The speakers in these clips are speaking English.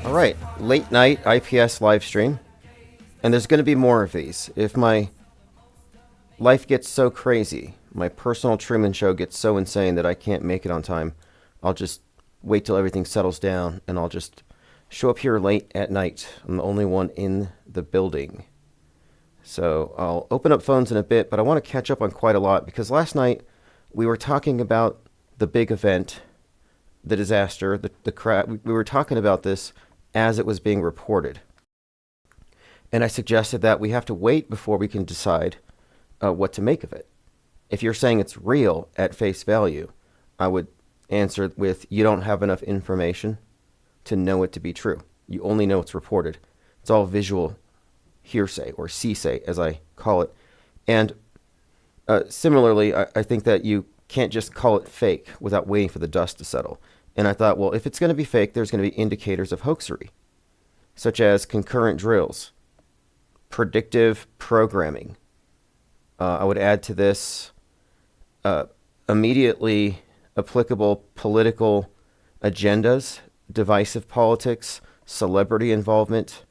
All right, late night IPS live stream, and there's going to be more of these. If my life gets so crazy, my personal Truman Show gets so insane that I can't make it on time, I'll just wait till everything settles down, and I'll just show up here late at night. I'm the only one in the building. So I'll open up phones in a bit, but I want to catch up on quite a lot, because last night we were talking about the big event, the disaster, the crash. We were talking about this as it was being reported. And I suggested that we have to wait before we can decide what to make of it. If you're saying it's real at face value, I would answer with, you don't have enough information to know it to be true. You only know it's reported. It's all visual hearsay, or C-say, as I call it. And similarly, I think that you can't just call it fake without waiting for the dust to settle. And I thought, well, if it's going to be fake, there's going to be indicators of hoaxery, such as concurrent drills, predictive programming. I would add to this immediately applicable political agendas, divisive politics, celebrity involvement,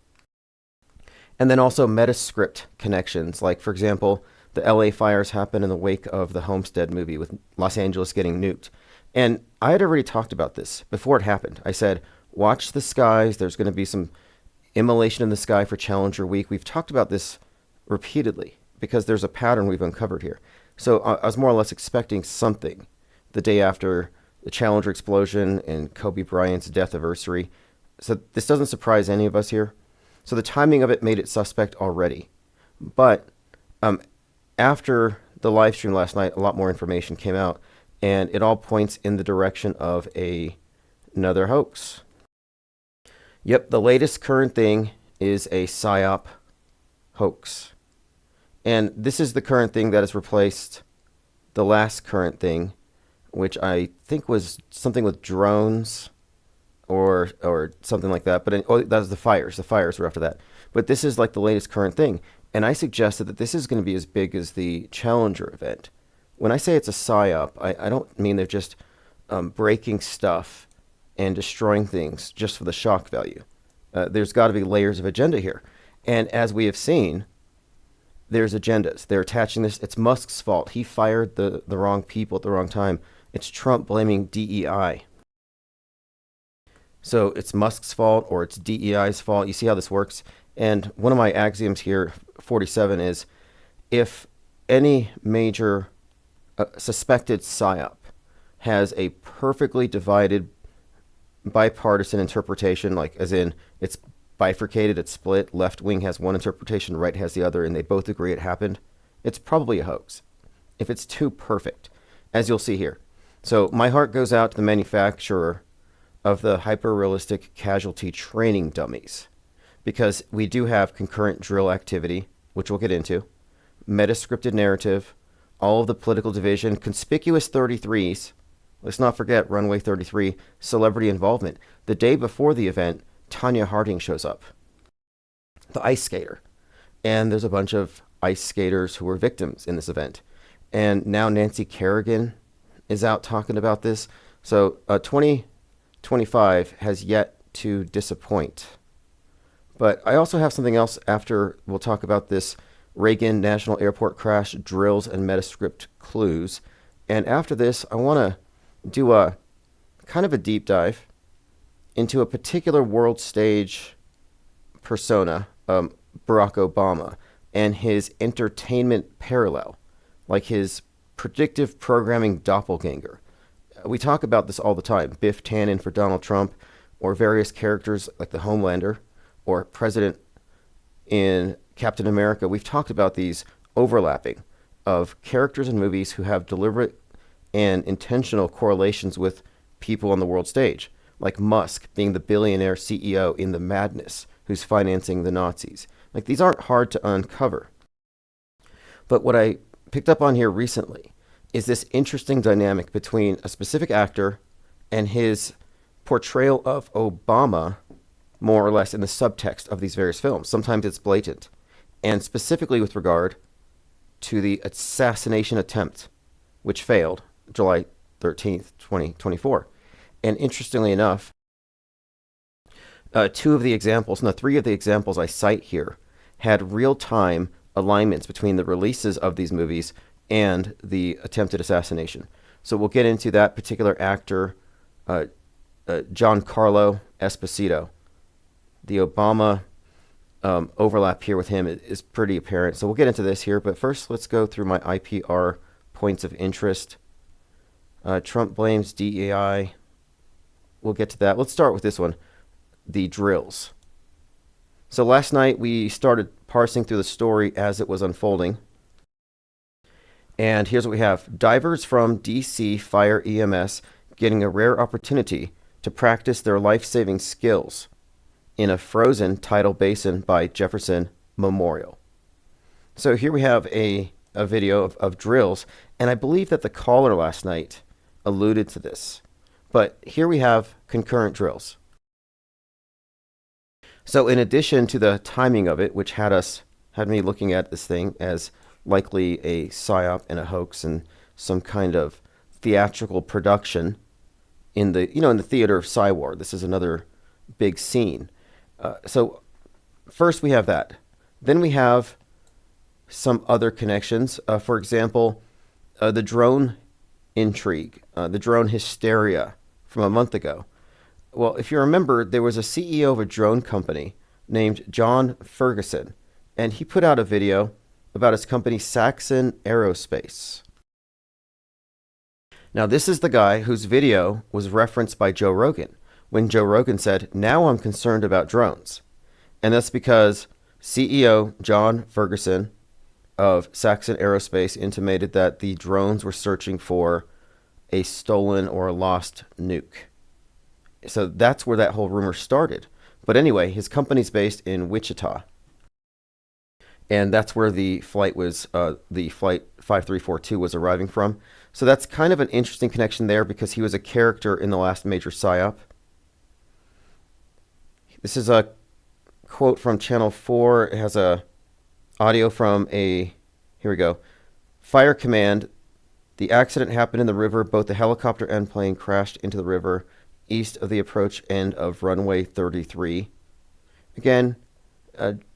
and then also metascript connections. Like, for example, the LA fires happened in the wake of the Homestead movie with Los Angeles getting nuked. And I had already talked about this before it happened. I said, watch the skies. There's going to be some immolation in the sky for Challenger Week. We've talked about this repeatedly because there's a pattern we've uncovered here. So I was more or less expecting something the day after the Challenger explosion and Kobe Bryant's death anniversary. So this doesn't surprise any of us here. So the timing of it made it suspect already. But after the live stream last night, a lot more information came out. And it all points in the direction of another hoax. Yep, the latest current thing is a PSYOP hoax. And this is the current thing that has replaced the last current thing, which I think was something with drones or something like that. But that was the fires. The fires were after that. But this is like the latest current thing. And I suggested that this is going to be as big as the Challenger event. When I say it's a PSYOP, I don't mean they're just breaking stuff and destroying things just for the shock value. There's got to be layers of agenda here. And as we have seen, there's agendas. They're attaching this. It's Musk's fault. He fired the wrong people at the wrong time. It's Trump blaming DEI. So it's Musk's fault or it's DEI's fault. You see how this works? And one of my axioms here, 47, is if any major suspected PSYOP has a perfectly divided bipartisan interpretation, like as in it's bifurcated, it's split, left wing has one interpretation, right has the other, and they both agree it happened, it's probably a hoax. If it's too perfect, as you'll see here. So my heart goes out to the manufacturer of the hyper-realistic casualty training dummies, because we do have concurrent drill activity, which we'll get into, metascripted narrative, all of the political division, conspicuous 33s. Let's not forget Runway 33, celebrity involvement. The day before the event, Tanya Harding shows up, the ice skater. And there's a bunch of ice skaters who were victims in this event. And now Nancy Kerrigan is out talking about this. So 2025 has yet to disappoint. But I also have something else after we'll talk about this Reagan National Airport crash drills and metascript clues. And after this, I want to do a kind of a deep dive into a particular world stage persona, Barack Obama, and his entertainment parallel, like his predictive programming doppelganger. We talk about this all the time. Biff Tannen for Donald Trump, or various characters like the Homelander, or President in Captain America. We've talked about these overlapping of characters in movies who have deliberate and intentional correlations with people on the world stage, like Musk being the billionaire CEO in The Madness who's financing the Nazis. Like, these aren't hard to uncover. But what I picked up on here recently is this interesting dynamic between a specific actor and his portrayal of Obama, more or less in the subtext of these various films. Sometimes it's blatant, and specifically with regard to the assassination attempt, which failed July 13th, 2024. And interestingly enough, three of the examples I cite here had real-time alignments between the releases of these movies and the attempted assassination. So we'll get into that particular actor, Giancarlo Esposito. The Obama overlap here with him is pretty apparent. So we'll get into this here, but first let's go through my IPR points of interest. Trump blames DEI. We'll get to that. Let's start with this one, the drills. So last night we started parsing through the story as it was unfolding. And here's what we have. Divers from DC Fire EMS getting a rare opportunity to practice their life-saving skills in a frozen tidal basin by Jefferson Memorial. So here we have a video of drills, and I believe that the caller last night alluded to this. But here we have concurrent drills. So in addition to the timing of it, which had me looking at this thing as likely a psyop and a hoax and some kind of theatrical production in the theater of Psywar. This is another big scene. So first we have that. Then we have some other connections. For example, the drone intrigue, the drone hysteria from a month ago. Well, if you remember, there was a CEO of a drone company named John Ferguson, and he put out a video about his company Saxon Aerospace. Now, this is the guy whose video was referenced by Joe Rogan when Joe Rogan said, "Now I'm concerned about drones." And that's because CEO John Ferguson of Saxon Aerospace intimated that the drones were searching for a stolen or a lost nuke. So that's where that whole rumor started. But anyway, his company's based in Wichita. And that's where the flight 5342 was arriving from. So that's kind of an interesting connection there because he was a character in the last major psyop. This is a quote from Channel 4. It has a audio from here we go. Fire command. The accident happened in the river. Both the helicopter and plane crashed into the river east of the approach end of runway 33. Again,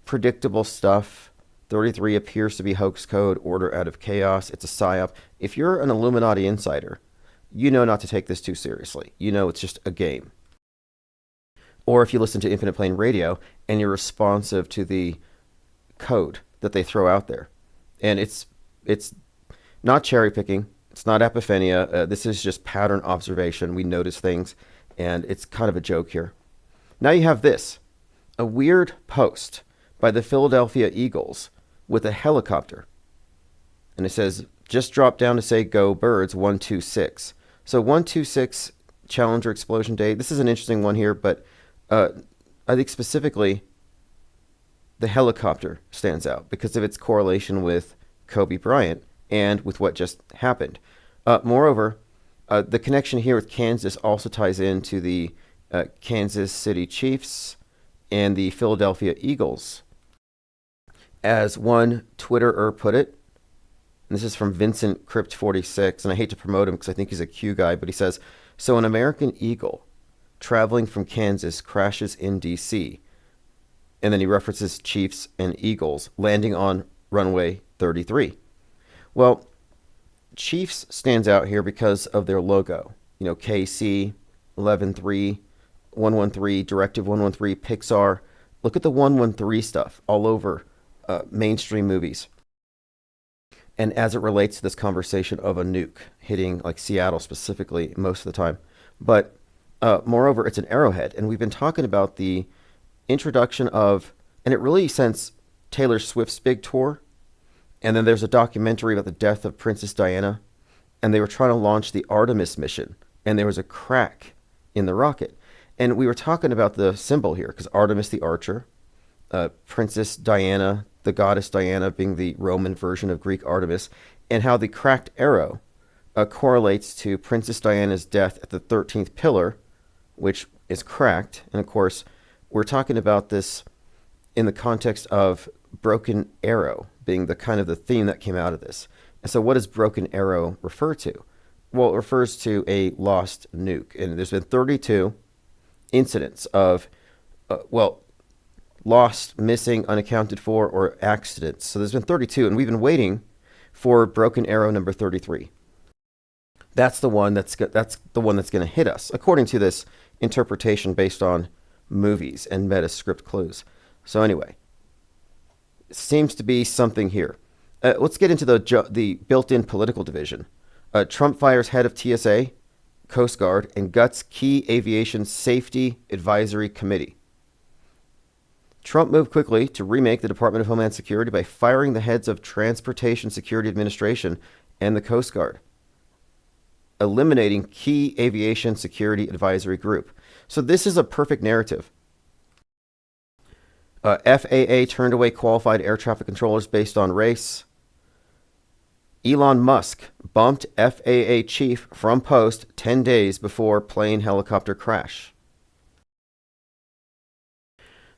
predictable stuff. 33 appears to be hoax code, order out of chaos. It's a psyop. If you're an Illuminati insider, you know not to take this too seriously. You know it's just a game. Or if you listen to Infinite Plane Radio and you're responsive to the code that they throw out there. And it's not cherry picking. It's not epiphania. This is just pattern observation. We notice things, and it's kind of a joke here. Now you have this, a weird post by the Philadelphia Eagles with a helicopter. And it says, just dropped down to say go birds 126. So 126 Challenger explosion day. This is an interesting one here, but I think specifically the helicopter stands out because of its correlation with Kobe Bryant and with what just happened. Moreover, the connection here with Kansas also ties into the Kansas City Chiefs and the Philadelphia Eagles. As one Twitterer put it, and this is from Vincent Crypt 46, and I hate to promote him because I think he's a Q guy, but he says, so an American Eagle traveling from Kansas crashes in D.C., and then he references Chiefs and Eagles landing on runway 33. Well, Chiefs stands out here because of their logo. You know, KC, 11.3, 113, Directive 113, Pixar. Look at the 113 stuff all over mainstream movies. And as it relates to this conversation of a nuke hitting like Seattle specifically most of the time. But moreover, it's an arrowhead. And we've been talking about the introduction of, and it really since Taylor Swift's big tour. And then there's a documentary about the death of Princess Diana. And they were trying to launch the Artemis mission. And there was a crack in the rocket. And we were talking about the symbol here, because Artemis the Archer, Princess Diana, the goddess Diana being the Roman version of Greek Artemis, and how the cracked arrow correlates to Princess Diana's death at the 13th pillar, which is cracked. And of course, we're talking about this in the context of broken arrow being the kind of the theme that came out of this. And so what does broken arrow refer to? Well, it refers to a lost nuke. And there's been 32 incidents of, lost, missing, unaccounted for, or accidents. So there's been 32, and we've been waiting for broken arrow number 33. That's the one that's going to hit us, according to this interpretation based on movies and meta script clues. So anyway, seems to be something here. Let's get into the built-in political division. Trump fires head of TSA, Coast Guard, and guts key aviation safety advisory committee. Trump moved quickly to remake the Department of Homeland Security by firing the heads of Transportation Security Administration and the Coast Guard, eliminating key aviation security advisory group. So this is a perfect narrative. FAA turned away qualified air traffic controllers based on race. Elon Musk bumped FAA chief from post 10 days before plane helicopter crash.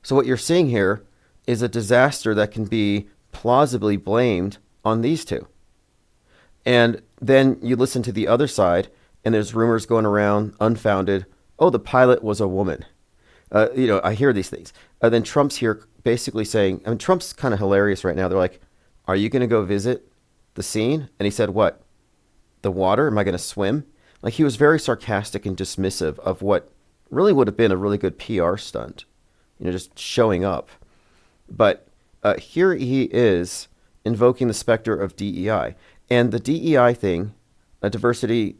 So what you're seeing here is a disaster that can be plausibly blamed on these two. And then you listen to the other side, and there's rumors going around, unfounded. Oh, the pilot was a woman. I hear these things. Then Trump's here basically saying, Trump's kind of hilarious right now. They're like, are you going to go visit the scene? And he said, what? The water? Am I going to swim? Like, he was very sarcastic and dismissive of what really would have been a really good PR stunt, just showing up. But here he is invoking the specter of DEI. And the DEI thing, diversity,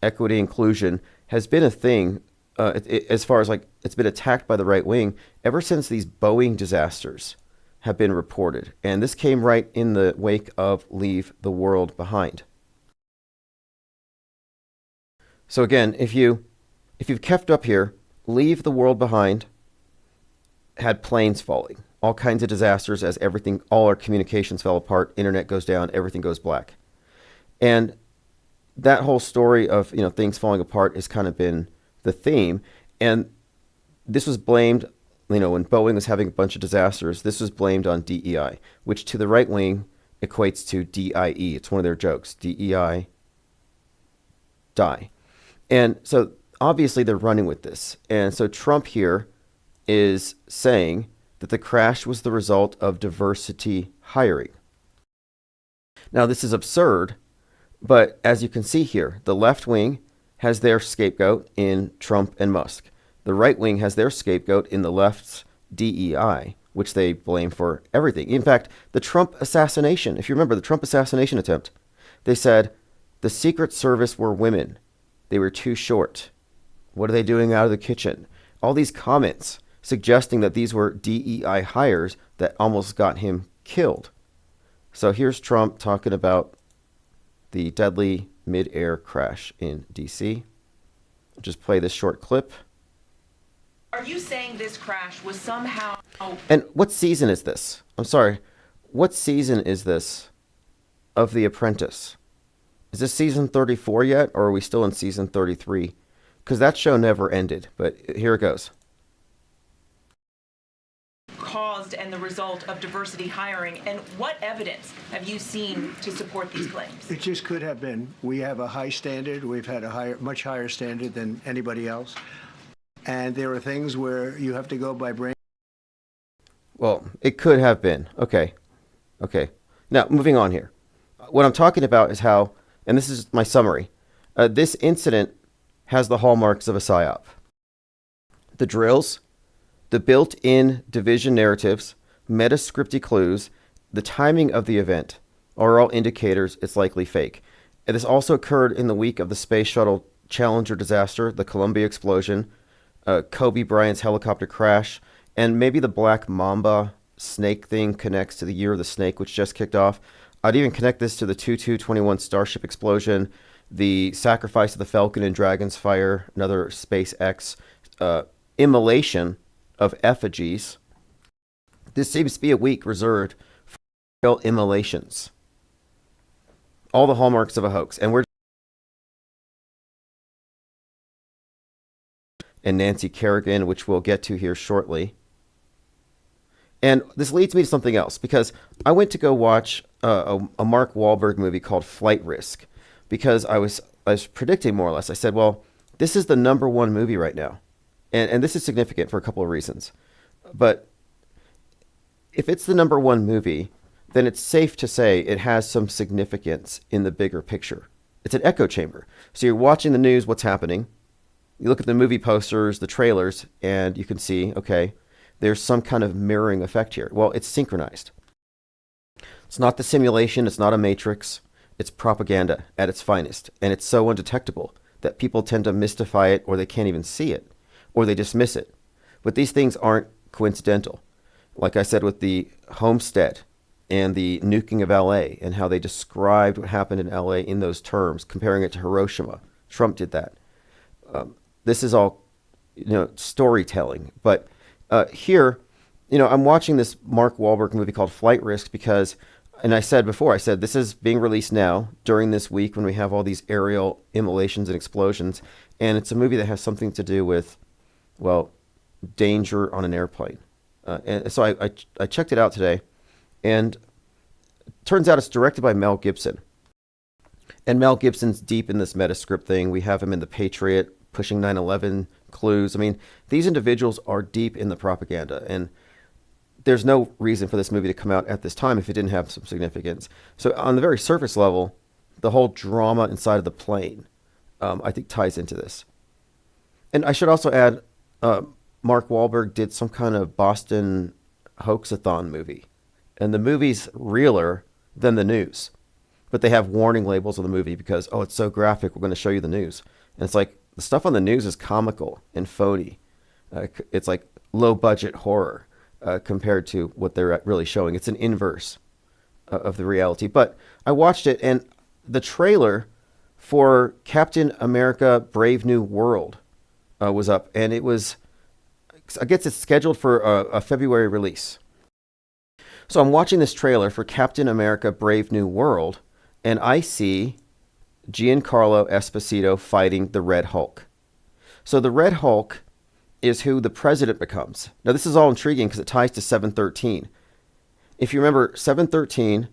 equity, inclusion, has been a thing as far as it's been attacked by the right wing ever since these Boeing disasters have been reported. And this came right in the wake of Leave the World Behind. So again, if you've kept up here, Leave the World Behind had planes falling, all kinds of disasters as all our communications fell apart, internet goes down, everything goes black. And that whole story of, things falling apart has kind of been the theme. And this was blamed, when Boeing was having a bunch of disasters, this was blamed on DEI, which to the right wing equates to DIE. It's one of their jokes, DEI, die. And so obviously they're running with this. And so Trump here is saying that the crash was the result of diversity hiring. Now, this is absurd, but as you can see here, the left wing has their scapegoat in Trump and Musk. The right wing has their scapegoat in the left's DEI, which they blame for everything. In fact, the Trump assassination, if you remember the Trump assassination attempt, they said the Secret Service were women. They were too short. What are they doing out of the kitchen? All these comments suggesting that these were DEI hires that almost got him killed. So here's Trump talking about the deadly mid-air crash in D.C. I'll just play this short clip. Are you saying this crash was somehow... And what season is this? I'm sorry. What season is this of The Apprentice? Is this season 34 yet, or are we still in season 33? Because that show never ended, but here it goes. Caused and the result of diversity hiring, and what evidence have you seen to support these claims? It just could have been. We have a high standard. We've had a much higher standard than anybody else. And there are things where you have to go by brain. Well, it could have been. Okay. Now, moving on here. What I'm talking about is how, and this is my summary, this incident has the hallmarks of a psyop. The drills, the built-in division narratives, meta-scripty clues, the timing of the event are all indicators it's likely fake. And this also occurred in the week of the Space Shuttle Challenger disaster, the Columbia explosion, Kobe Bryant's helicopter crash, and maybe the Black Mamba snake thing connects to the Year of the Snake, which just kicked off. I'd even connect this to the 2221 Starship explosion, the sacrifice of the Falcon and Dragon's Fire, another SpaceX immolation of effigies, This seems to be a week reserved for real immolations. All the hallmarks of a hoax. And Nancy Kerrigan, which we'll get to here shortly. And this leads me to something else, because I went to go watch a Mark Wahlberg movie called Flight Risk, because I was predicting more or less. I said, well, this is the number one movie right now. And this is significant for a couple of reasons. But if it's the number one movie, then it's safe to say it has some significance in the bigger picture. It's an echo chamber. So you're watching the news, what's happening. You look at the movie posters, the trailers, and you can see, okay, there's some kind of mirroring effect here. Well, it's synchronized. It's not the simulation. It's not a matrix. It's propaganda at its finest. And it's so undetectable that people tend to mystify it, or they can't even see it, or they dismiss it. But these things aren't coincidental. Like I said with the homestead and the nuking of LA, and how they described what happened in LA in those terms, comparing it to Hiroshima. Trump did that. This is all, storytelling. But here, I'm watching this Mark Wahlberg movie called Flight Risk because, and I said before, this is being released now during this week when we have all these aerial immolations and explosions. And it's a movie that has something to do with, well, danger on an airplane. And so I checked it out today, and it turns out it's directed by Mel Gibson. And Mel Gibson's deep in this Metascript thing. We have him in The Patriot, pushing 9/11 clues. I mean, these individuals are deep in the propaganda, and there's no reason for this movie to come out at this time if it didn't have some significance. So on the very surface level, the whole drama inside of the plane, I think, ties into this. And I should also add, Mark Wahlberg did some kind of Boston hoaxathon movie, and the movie's realer than the news. But they have warning labels on the movie because, oh, it's so graphic, we're going to show you the news. And it's like, the stuff on the news is comical and phony. It's like low-budget horror compared to what they're really showing. It's an inverse of the reality. But I watched it, and the trailer for Captain America Brave New World was up. And it was, I guess it's scheduled for a February release. So I'm watching this trailer for Captain America Brave New World, and I see Giancarlo Esposito fighting the Red Hulk. So the Red Hulk is who the president becomes. Now this is all intriguing because it ties to 7/13. If you remember 7/13,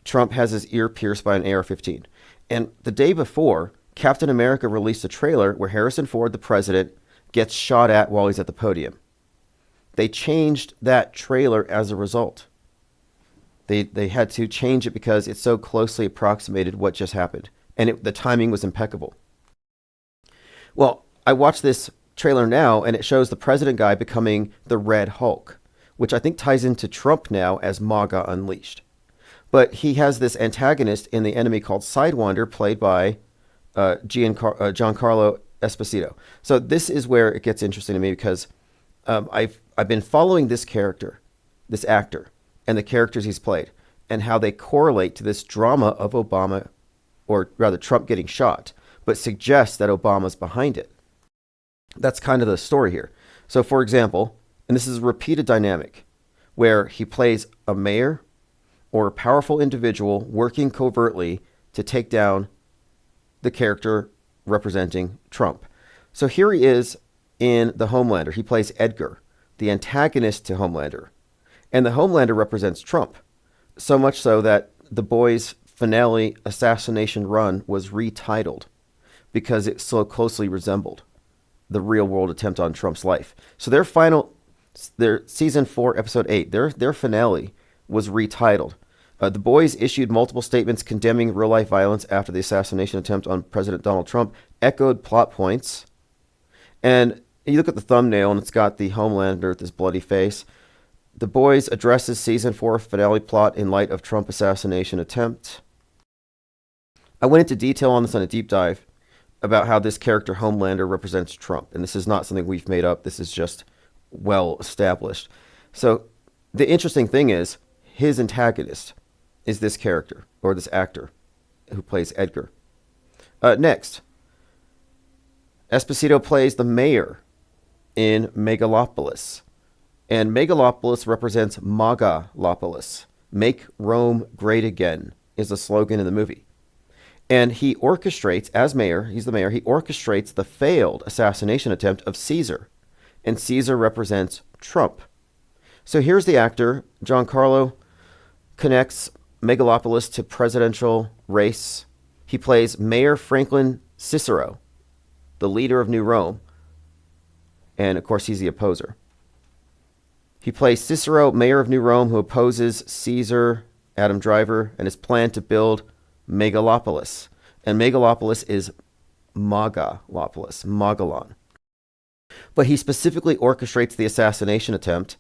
Trump has his ear pierced by an AR-15. And the day before, Captain America released a trailer where Harrison Ford, the president, gets shot at while he's at the podium. They changed that trailer as a result. They had to change it because it so closely approximated what just happened. And the timing was impeccable. Well, I watched this trailer now, and it shows the president guy becoming the Red Hulk, which I think ties into Trump now as MAGA Unleashed. But he has this antagonist in the enemy called Sidewinder, played by Giancarlo Esposito. So this is where it gets interesting to me because I've been following this character, this actor, and the characters he's played, and how they correlate to this drama of Obama, or rather Trump getting shot, but suggests that Obama's behind it. That's kind of the story here. So for example, and this is a repeated dynamic, where he plays a mayor or a powerful individual working covertly to take down the character representing Trump. So here he is in The Homelander. He plays Edgar, the antagonist to Homelander. And the Homelander represents Trump, so much so that The Boys' finale assassination run was retitled because it so closely resembled the real-world attempt on Trump's life. So their season 4, episode 8, their finale was retitled. The Boys issued multiple statements condemning real-life violence after the assassination attempt on President Donald Trump, echoed plot points. And you look at the thumbnail, and it's got the Homelander with his bloody face. The Boys addresses season 4 finale plot in light of Trump assassination attempt. I went into detail on this on a deep dive about how this character Homelander represents Trump. And this is not something we've made up. This is just well established. So the interesting thing is his antagonist is this character, or this actor who plays Edgar. Next, Esposito plays the mayor in Megalopolis. And Megalopolis represents Magalopolis. Make Rome great again is the slogan in the movie. And he orchestrates, as mayor, he's the mayor, he orchestrates the failed assassination attempt of Caesar. And Caesar represents Trump. So here's the actor. Giancarlo connects Megalopolis to presidential race. He plays Mayor Franklin Cicero, the leader of New Rome. And of course, he's the opposer. He plays Cicero, mayor of New Rome, who opposes Caesar, Adam Driver, and his plan to build Megalopolis. And Megalopolis is Magalopolis, Magalon. But he specifically orchestrates the assassination attempt.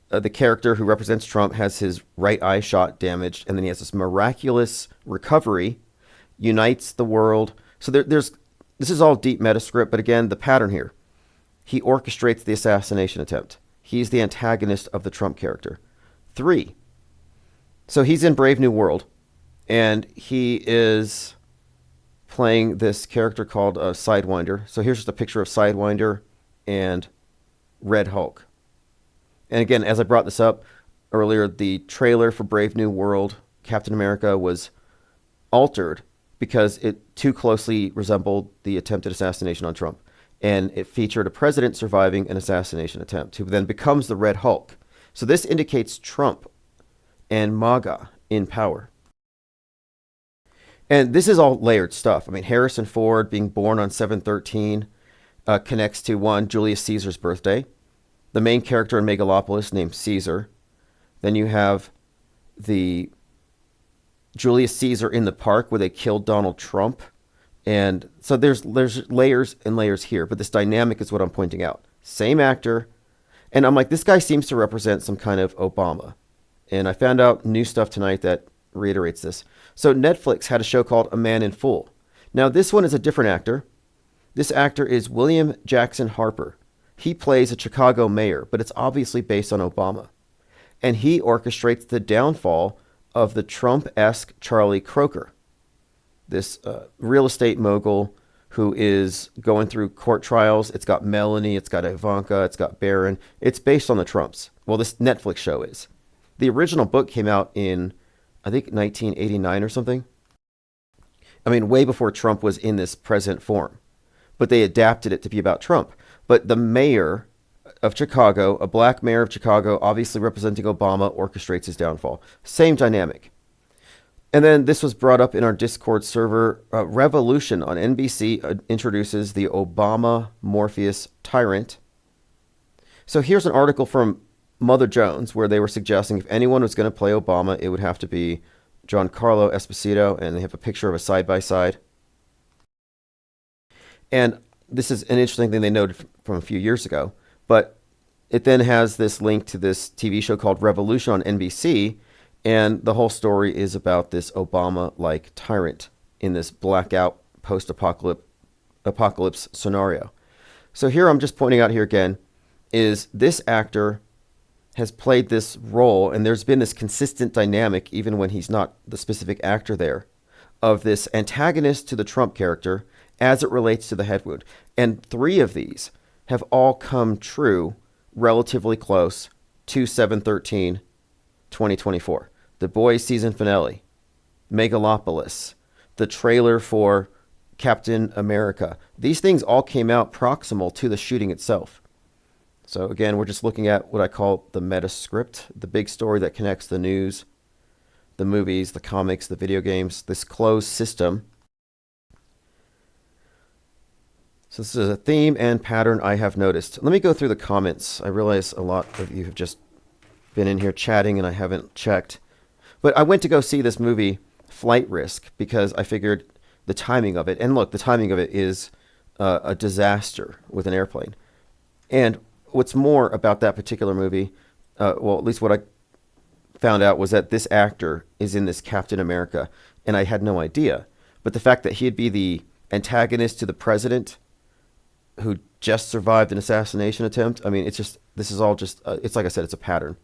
The character who represents Trump has his right eye shot damaged, and then he has this miraculous recovery, unites the world. So this is all deep meta script, but again, the pattern here. He orchestrates the assassination attempt. He's the antagonist of the Trump character. 3. So he's in Brave New World, and he is playing this character called Sidewinder. So here's just a picture of Sidewinder and Red Hulk. And again, as I brought this up earlier, the trailer for Brave New World, Captain America, was altered because it too closely resembled the attempted assassination on Trump. And it featured a president surviving an assassination attempt, who then becomes the Red Hulk. So this indicates Trump and MAGA in power. And this is all layered stuff. I mean, Harrison Ford being born on 7/13 connects to, one, Julius Caesar's birthday. The main character in Megalopolis named Caesar. Then you have the Julius Caesar in the park where they killed Donald Trump. And so there's layers and layers here, but this dynamic is what I'm pointing out. Same actor. And I'm like, this guy seems to represent some kind of Obama. And I found out new stuff tonight that reiterates this. So Netflix had a show called A Man in Full. Now this one is a different actor. This actor is William Jackson Harper. He plays a Chicago mayor, but it's obviously based on Obama. And he orchestrates the downfall of the Trump-esque Charlie Croker, this real estate mogul who is going through court trials. It's got Melanie, it's got Ivanka, it's got Barron. It's based on the Trumps. Well, this Netflix show is. The original book came out in, I think, 1989 or something. I mean, way before Trump was in this present form. But they adapted it to be about Trump. But the mayor of Chicago, a black mayor of Chicago, obviously representing Obama, orchestrates his downfall. Same dynamic. And then this was brought up in our Discord server. Revolution on NBC introduces the Obama Morpheus tyrant. So here's an article from Mother Jones where they were suggesting if anyone was going to play Obama, it would have to be Giancarlo Esposito, and they have a picture of a side-by-side. And this is an interesting thing they noted from a few years ago, but it then has this link to this TV show called Revolution on NBC. And the whole story is about this Obama-like tyrant in this blackout post-apocalypse scenario. So here I'm just pointing out here again is this actor has played this role, and there's been this consistent dynamic, even when he's not the specific actor there, of this antagonist to the Trump character as it relates to the head wound. And 3 of these have all come true relatively close to 7/13/2024. The Boys season finale, Megalopolis, the trailer for Captain America. These things all came out proximal to the shooting itself. So again, we're just looking at what I call the meta script, the big story that connects the news, the movies, the comics, the video games, this closed system. So this is a theme and pattern I have noticed. Let me go through the comments. I realize a lot of you have just been in here chatting and I haven't checked. But I went to go see this movie, Flight Risk, because I figured the timing of it, and look, the timing of it is a disaster with an airplane. And what's more about that particular movie, well, at least what I found out was that this actor is in this Captain America, and I had no idea. But the fact that he'd be the antagonist to the president who just survived an assassination attempt, I mean, it's just, this is all just, it's like I said, it's a pattern.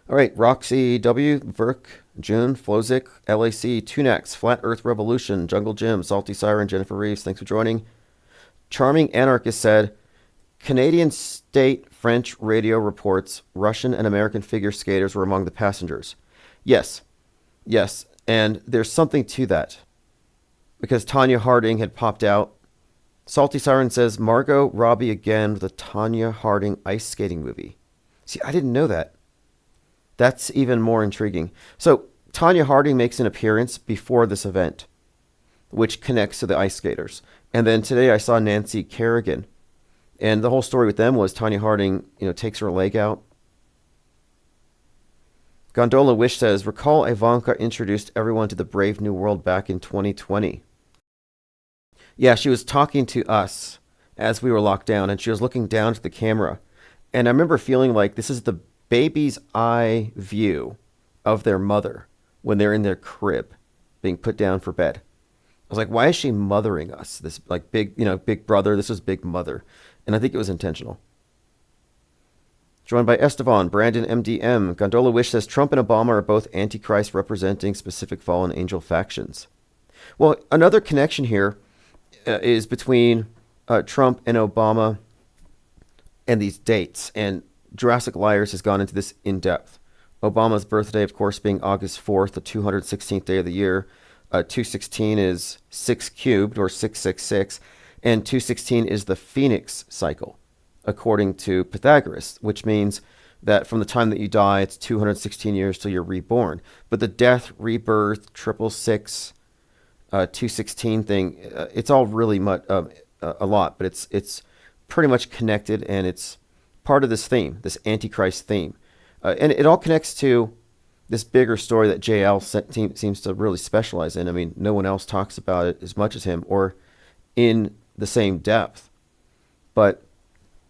All right, Roxy W, Verk, June, Flozik, LAC, Tunax, Flat Earth Revolution, Jungle Jim, Salty Siren, Jennifer Reeves, thanks for joining. Charming Anarchist said, Canadian state French radio reports Russian and American figure skaters were among the passengers. Yes, yes, and there's something to that. Because Tanya Harding had popped out. Salty Siren says Margot Robbie again with a Tanya Harding ice skating movie. See, I didn't know that. That's even more intriguing. So Tanya Harding makes an appearance before this event, which connects to the ice skaters. And then today I saw Nancy Kerrigan. And the whole story with them was Tanya Harding, takes her leg out. Gondola Wish says, recall Ivanka introduced everyone to the Brave New World back in 2020. Yeah, she was talking to us as we were locked down, and she was looking down to the camera. And I remember feeling like this is the baby's eye view of their mother when they're in their crib being put down for bed. I was like, why is she mothering us? This like big brother. This is big mother. And I think it was intentional. Joined by Estevan, Brandon MDM. Gondola Wish says Trump and Obama are both Antichrist representing specific fallen angel factions. Well, another connection here is between Trump and Obama and these dates. And Jurassic Liars has gone into this in depth. Obama's birthday, of course, being August 4th, the 216th day of the year. 216 is 6 cubed, or 666. And 216 is the Phoenix cycle, according to Pythagoras, which means that from the time that you die, it's 216 years till you're reborn. But the death, rebirth, 666, 216 thing, it's all really much, a lot, but it's pretty much connected, and it's part of this theme, this Antichrist theme. And it all connects to this bigger story that JL seems to really specialize in. I mean, no one else talks about it as much as him or in the same depth. But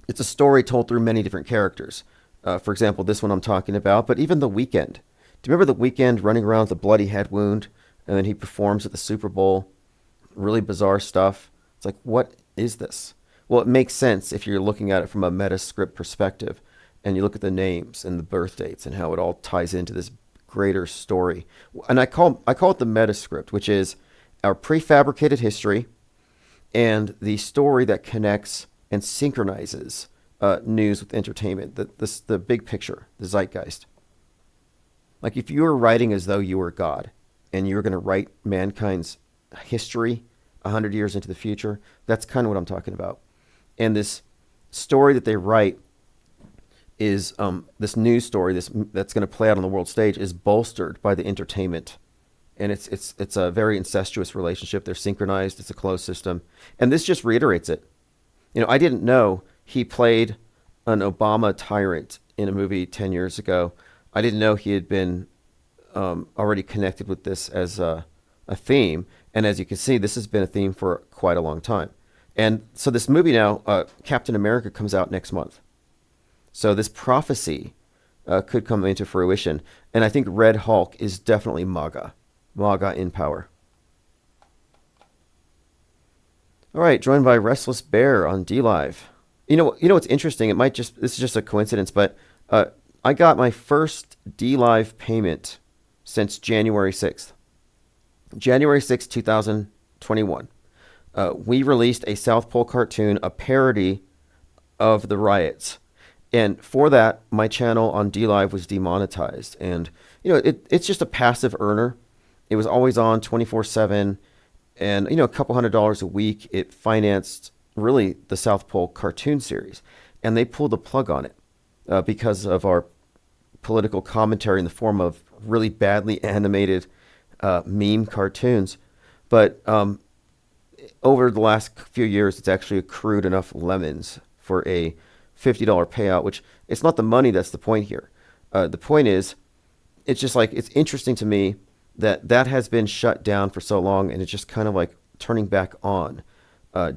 it's a story told through many different characters. For example, this one I'm talking about, but even The Weeknd. Do you remember The Weeknd running around with a bloody head wound, and then he performs at the Super Bowl? Really bizarre stuff. It's like, what is this? Well, it makes sense if you're looking at it from a meta-script perspective, and you look at the names and the birth dates and how it all ties into this greater story. And I call it the meta-script, which is our prefabricated history and the story that connects and synchronizes news with entertainment, the big picture, the zeitgeist. Like if you were writing as though you were God and you were going to write mankind's history 100 years into the future, that's kind of what I'm talking about. And this story that they write is this news story that's going to play out on the world stage is bolstered by the entertainment. And it's a very incestuous relationship. They're synchronized. It's a closed system. And this just reiterates it. I didn't know he played an Obama tyrant in a movie 10 years ago. I didn't know he had been already connected with this as a theme. And as you can see, this has been a theme for quite a long time. And so this movie now, Captain America, comes out next month. So this prophecy could come into fruition. And I think Red Hulk is definitely MAGA. MAGA in power. All right, joined by Restless Bear on DLive. You know what's interesting? This is just a coincidence, but I got my first DLive payment since January 6th. January 6th, 2021. We released a South Pole cartoon, a parody of the riots. And for that, my channel on DLive was demonetized. And, it's just a passive earner. It was always on 24/7. And, a couple $100 a week. It financed really the South Pole cartoon series. And they pulled the plug on it because of our political commentary in the form of really badly animated meme cartoons. But over the last few years, it's actually accrued enough lemons for a $50 payout, which it's not the money that's the point here. The point is, it's just like, it's interesting to me that has been shut down for so long, and it's just kind of like turning back on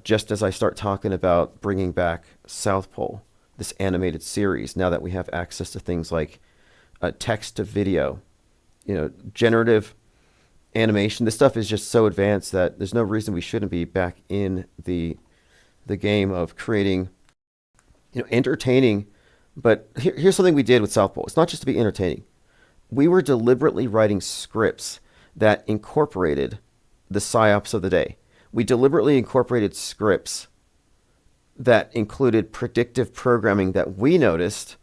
just as I start talking about bringing back South Pole, this animated series, now that we have access to things like text to video, generative animation. This stuff is just so advanced that there's no reason we shouldn't be back in the game of creating entertaining. But here's something we did with South Pole. It's not just to be entertaining. We were deliberately writing scripts that incorporated the psyops of the day. We deliberately incorporated scripts that included predictive programming that we noticed,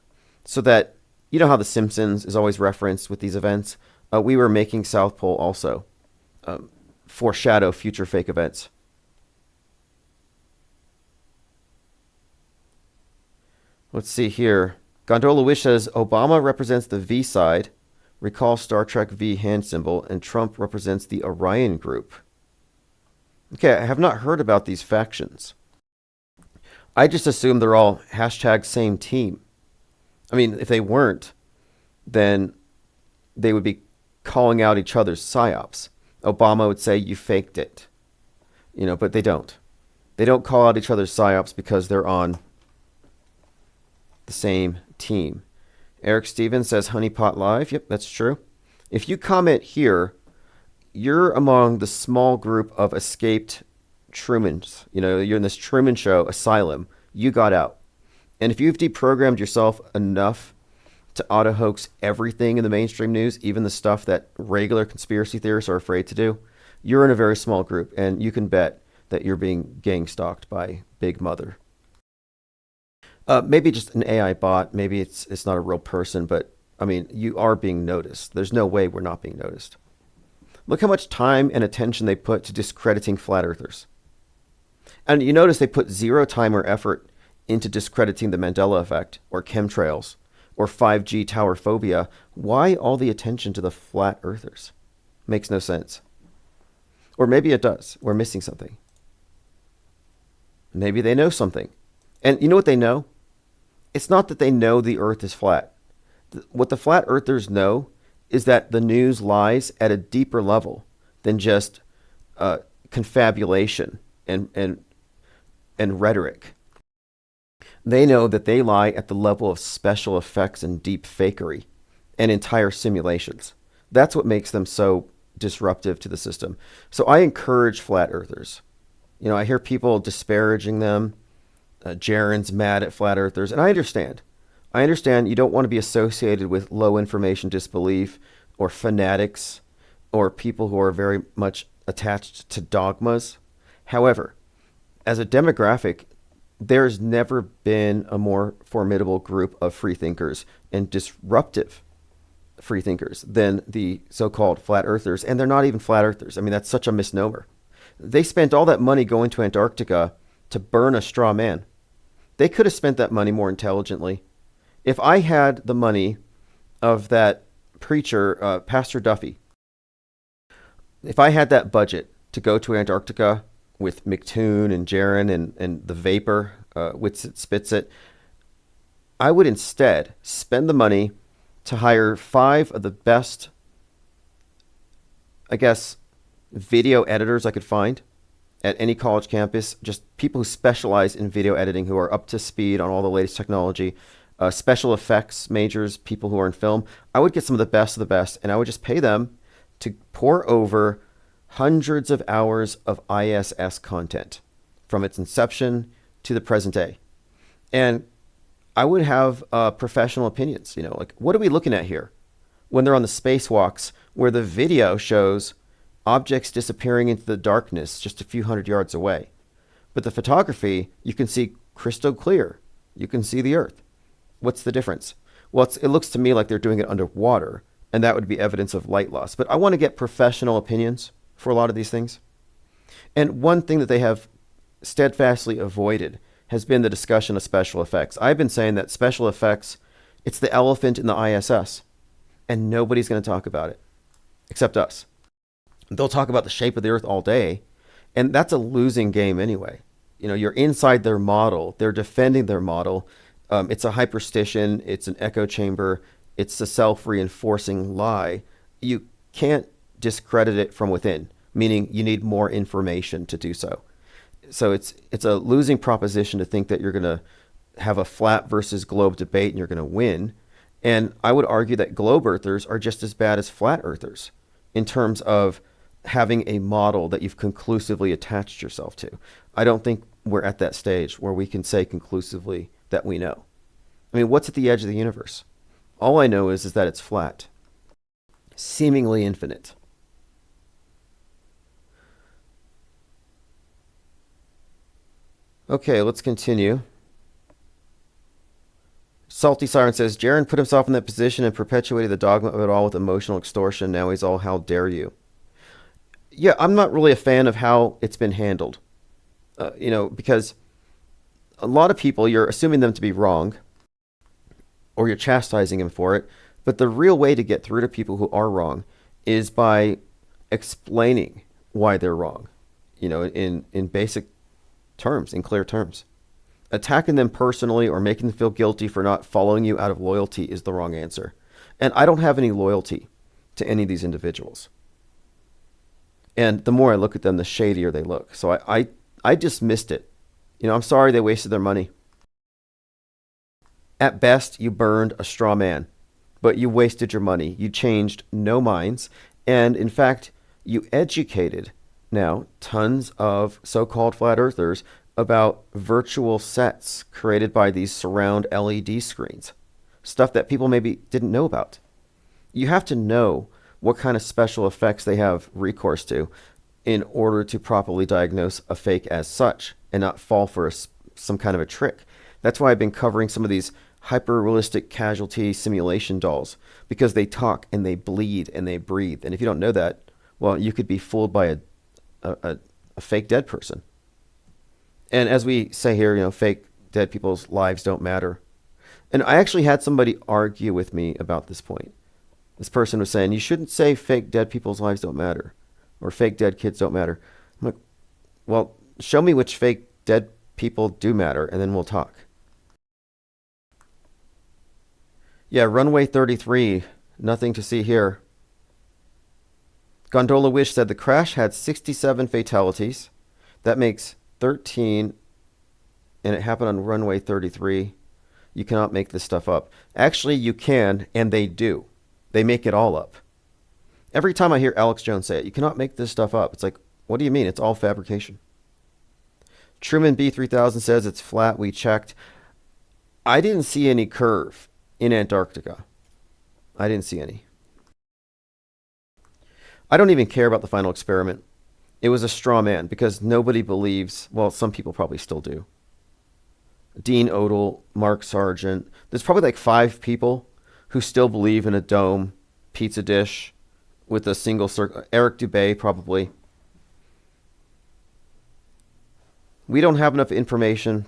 so that, you know how The Simpsons is always referenced with these events? We were making South Pole also foreshadow future fake events. Let's see here. Gondola Wish says Obama represents the V side, recall Star Trek V hand symbol, and Trump represents the Orion group. Okay, I have not heard about these factions. I just assume they're all hashtag same team. I mean, if they weren't, then they would be calling out each other's psyops. Obama would say, you faked it. But they don't. They don't call out each other's psyops because they're on the same team. Eric Stevens says Honeypot Live. Yep, that's true. If you comment here, you're among the small group of escaped Trumans. You're in this Truman Show asylum. You got out. And if you've deprogrammed yourself enough to auto-hoax everything in the mainstream news, even the stuff that regular conspiracy theorists are afraid to do, you're in a very small group, and you can bet that you're being gang-stalked by Big Mother. Maybe just an AI bot. Maybe it's not a real person, but I mean, you are being noticed. There's no way we're not being noticed. Look how much time and attention they put to discrediting flat earthers. And you notice they put zero time or effort into discrediting the Mandela effect or chemtrails or 5G tower phobia. Why all the attention to the flat earthers? Makes no sense. Or maybe it does. We're missing something. Maybe they know something. And you know what they know? It's not that they know the earth is flat. What the flat earthers know is that the news lies at a deeper level than just confabulation and rhetoric. They know that they lie at the level of special effects and deep fakery and entire simulations. That's what makes them so disruptive to the system. So I encourage flat earthers. I hear people disparaging them. Jaron's mad at flat earthers, and I understand. You don't want to be associated with low information disbelief or fanatics or people who are very much attached to dogmas. However, as a demographic, there's never been a more formidable group of freethinkers and disruptive freethinkers than the so-called flat earthers. And they're not even flat earthers. I mean, that's such a misnomer. They spent all that money going to Antarctica to burn a straw man. They could have spent that money more intelligently. If I had the money of that preacher, Pastor Duffy, if I had that budget to go to Antarctica with McToon and Jaron and the vapor, Witsit Spitsit, I would instead spend the money to hire 5 of the best, I guess, video editors I could find at any college campus, just people who specialize in video editing, who are up to speed on all the latest technology, special effects majors, people who are in film. I would get some of the best, and I would just pay them to pour over hundreds of hours of ISS content from its inception to the present day. And I would have professional opinions, like, what are we looking at here? When they're on the spacewalks, where the video shows objects disappearing into the darkness just a few hundred yards away. But the photography, you can see crystal clear. You can see the Earth. What's the difference? Well, it looks to me like they're doing it underwater, and that would be evidence of light loss. But I want to get professional opinions for a lot of these things. And one thing that they have steadfastly avoided has been the discussion of special effects. I've been saying that special effects, it's the elephant in the ISS, and nobody's going to talk about it except us. They'll talk about the shape of the Earth all day, and that's a losing game anyway. You're inside their model. They're defending their model. It's a hyperstition. It's an echo chamber. It's a self-reinforcing lie. You can't discredit it from within, meaning you need more information to do so. So it's a losing proposition to think that you're going to have a flat versus globe debate and you're going to win. And I would argue that globe earthers are just as bad as flat earthers in terms of having a model that you've conclusively attached yourself to. I don't think we're at that stage where we can say conclusively that we know. I mean, what's at the edge of the universe? All I know is that it's flat, seemingly infinite. Okay, let's continue. Salty Siren says, Jaron put himself in that position and perpetuated the dogma of it all with emotional extortion. Now he's all, how dare you? Yeah, I'm not really a fan of how it's been handled. Because a lot of people, you're assuming them to be wrong, or you're chastising them for it. But the real way to get through to people who are wrong is by explaining why they're wrong, in basic terms, in clear terms. Attacking them personally or making them feel guilty for not following you out of loyalty is the wrong answer. And I don't have any loyalty to any of these individuals. And the more I look at them, the shadier they look. So I dismissed it. I'm sorry they wasted their money. At best, you burned a straw man, but you wasted your money. You changed no minds. And in fact, you educated now tons of so-called flat earthers about virtual sets created by these surround LED screens, stuff that people maybe didn't know about. You have to know what kind of special effects they have recourse to in order to properly diagnose a fake as such and not fall for some kind of a trick. That's why I've been covering some of these hyper-realistic casualty simulation dolls, because they talk and they bleed and they breathe. And if you don't know that, well, you could be fooled by a fake dead person. And as we say here, fake dead people's lives don't matter. And I actually had somebody argue with me about this point. This person was saying, you shouldn't say fake dead people's lives don't matter, or fake dead kids don't matter. I'm like, well, show me which fake dead people do matter, and then we'll talk. Yeah, runway 33, nothing to see here. Gondola Wish said the crash had 67 fatalities. That makes 13, and it happened on runway 33. You cannot make this stuff up. Actually, you can, and they do. They make it all up. Every time I hear Alex Jones say it, you cannot make this stuff up. It's like, what do you mean? It's all fabrication. Truman B3000 says it's flat. We checked. I didn't see any curve in Antarctica. I didn't see any. I don't even care about the final experiment. It was a straw man because nobody believes, well, some people probably still do. Dean Odell, Mark Sargent. There's probably like 5 people who still believe in a dome pizza dish with a single circle. Eric Dubay, probably. We don't have enough information.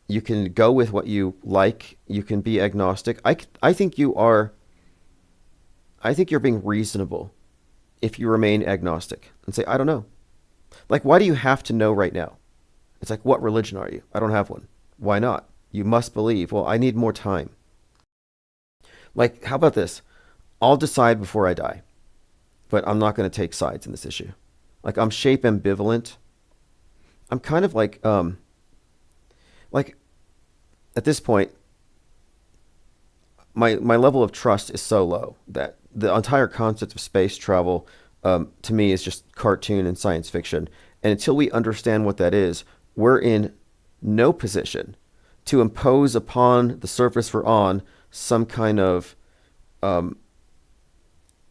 You can go with what you like. You can be agnostic. I think you're being reasonable if you remain agnostic and say, I don't know. Like, why do you have to know right now? It's like, what religion are you? I don't have one. Why not? You must believe. Well, I need more time. Like, how about this? I'll decide before I die, but I'm not going to take sides in this issue. Like, I'm shape ambivalent. I'm kind of like at this point, my level of trust is so low that the entire concept of space travel to me is just cartoon and science fiction. And until we understand what that is, we're in no position to impose upon the surface we're on some kind of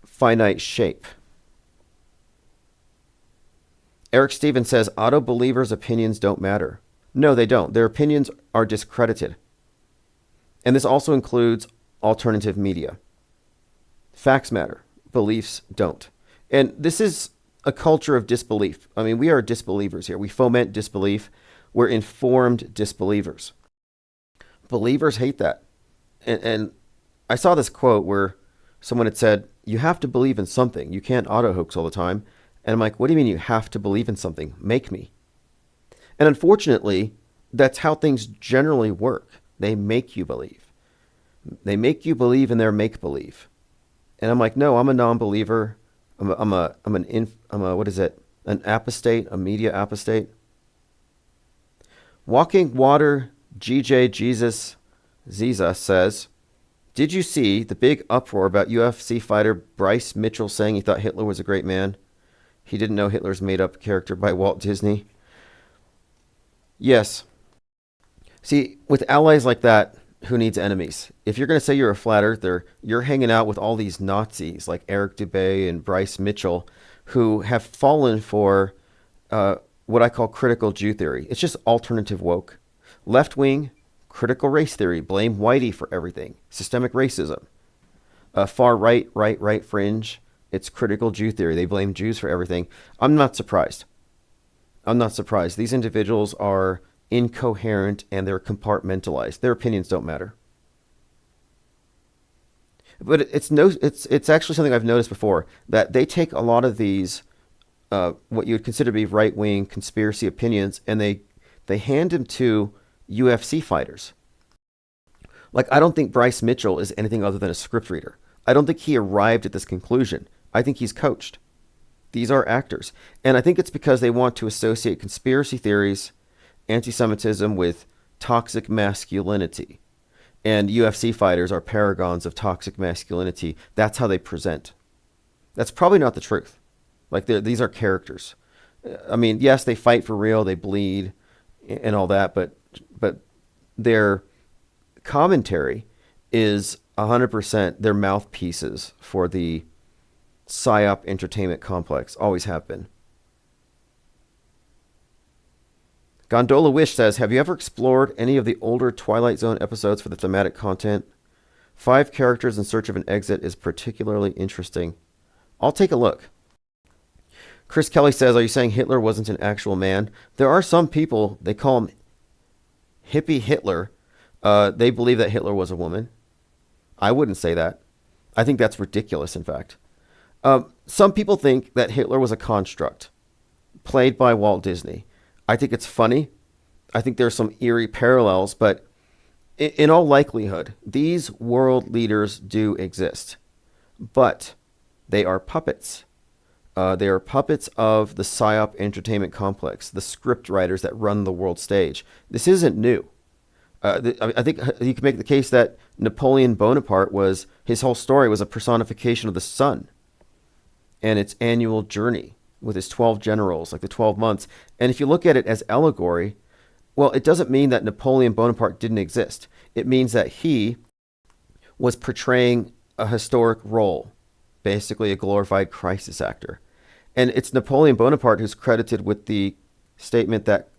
finite shape. Eric Stevens says, auto believers' opinions don't matter. No, they don't. Their opinions are discredited. And this also includes alternative media. Facts matter. Beliefs don't. And this is a culture of disbelief. I mean, we are disbelievers here. We foment disbelief. We're informed disbelievers. Believers hate that. And I saw this quote where someone had said, you have to believe in something. You can't auto-hoax all the time. And I'm like, what do you mean you have to believe in something? Make me. And unfortunately, that's how things generally work. They make you believe. They make you believe in their make-believe. And I'm like, no, I'm a non-believer. I'm a what is it? An apostate, a media apostate. Walking Water GJ Jesus Ziza says, did you see the big uproar about UFC fighter Bryce Mitchell saying he thought Hitler was a great man? He didn't know Hitler's made-up character by Walt Disney. Yes. See, with allies like that, who needs enemies? If you're going to say you're a flat earther, you're hanging out with all these Nazis like Eric Dubay and Bryce Mitchell who have fallen for what I call critical Jew theory. It's just alternative woke. Left wing, critical race theory, blame whitey for everything, systemic racism. Far right fringe, it's critical Jew theory. They blame Jews for everything. I'm not surprised. These individuals are incoherent and they're compartmentalized. Their opinions don't matter. But it's actually something I've noticed before, that they take a lot of these what you would consider to be right-wing conspiracy opinions, and they hand them to UFC fighters. Like, I don't think Bryce Mitchell is anything other than a script reader. I don't think he arrived at this conclusion. I think he's coached. These are actors. And I think it's because they want to associate conspiracy theories, anti-Semitism with toxic masculinity. And UFC fighters are paragons of toxic masculinity. That's how they present. That's probably not the truth. Like, these are characters. I mean, yes, they fight for real, they bleed and all that, but their commentary is 100% their mouthpieces for the PSYOP entertainment complex. Always have been. Gondola Wish says, have you ever explored any of the older Twilight Zone episodes for the thematic content? 5 characters in search of an exit is particularly interesting. I'll take a look. Chris Kelly says, are you saying Hitler wasn't an actual man? There are some people, they call him hippie Hitler. They believe that Hitler was a woman. I wouldn't say that. I think that's ridiculous, in fact. Some people think that Hitler was a construct played by Walt Disney. I think it's funny. I think there's some eerie parallels, but in all likelihood, these world leaders do exist. But they are puppets. They are puppets of the PSYOP entertainment complex, the script writers that run the world stage. This isn't new. I think you can make the case that Napoleon Bonaparte his whole story was a personification of the sun and its annual journey with his 12 generals, like the 12 months. And if you look at it as allegory, well, it doesn't mean that Napoleon Bonaparte didn't exist. It means that he was portraying a historic role, basically a glorified crisis actor. And it's Napoleon Bonaparte who's credited with the statement that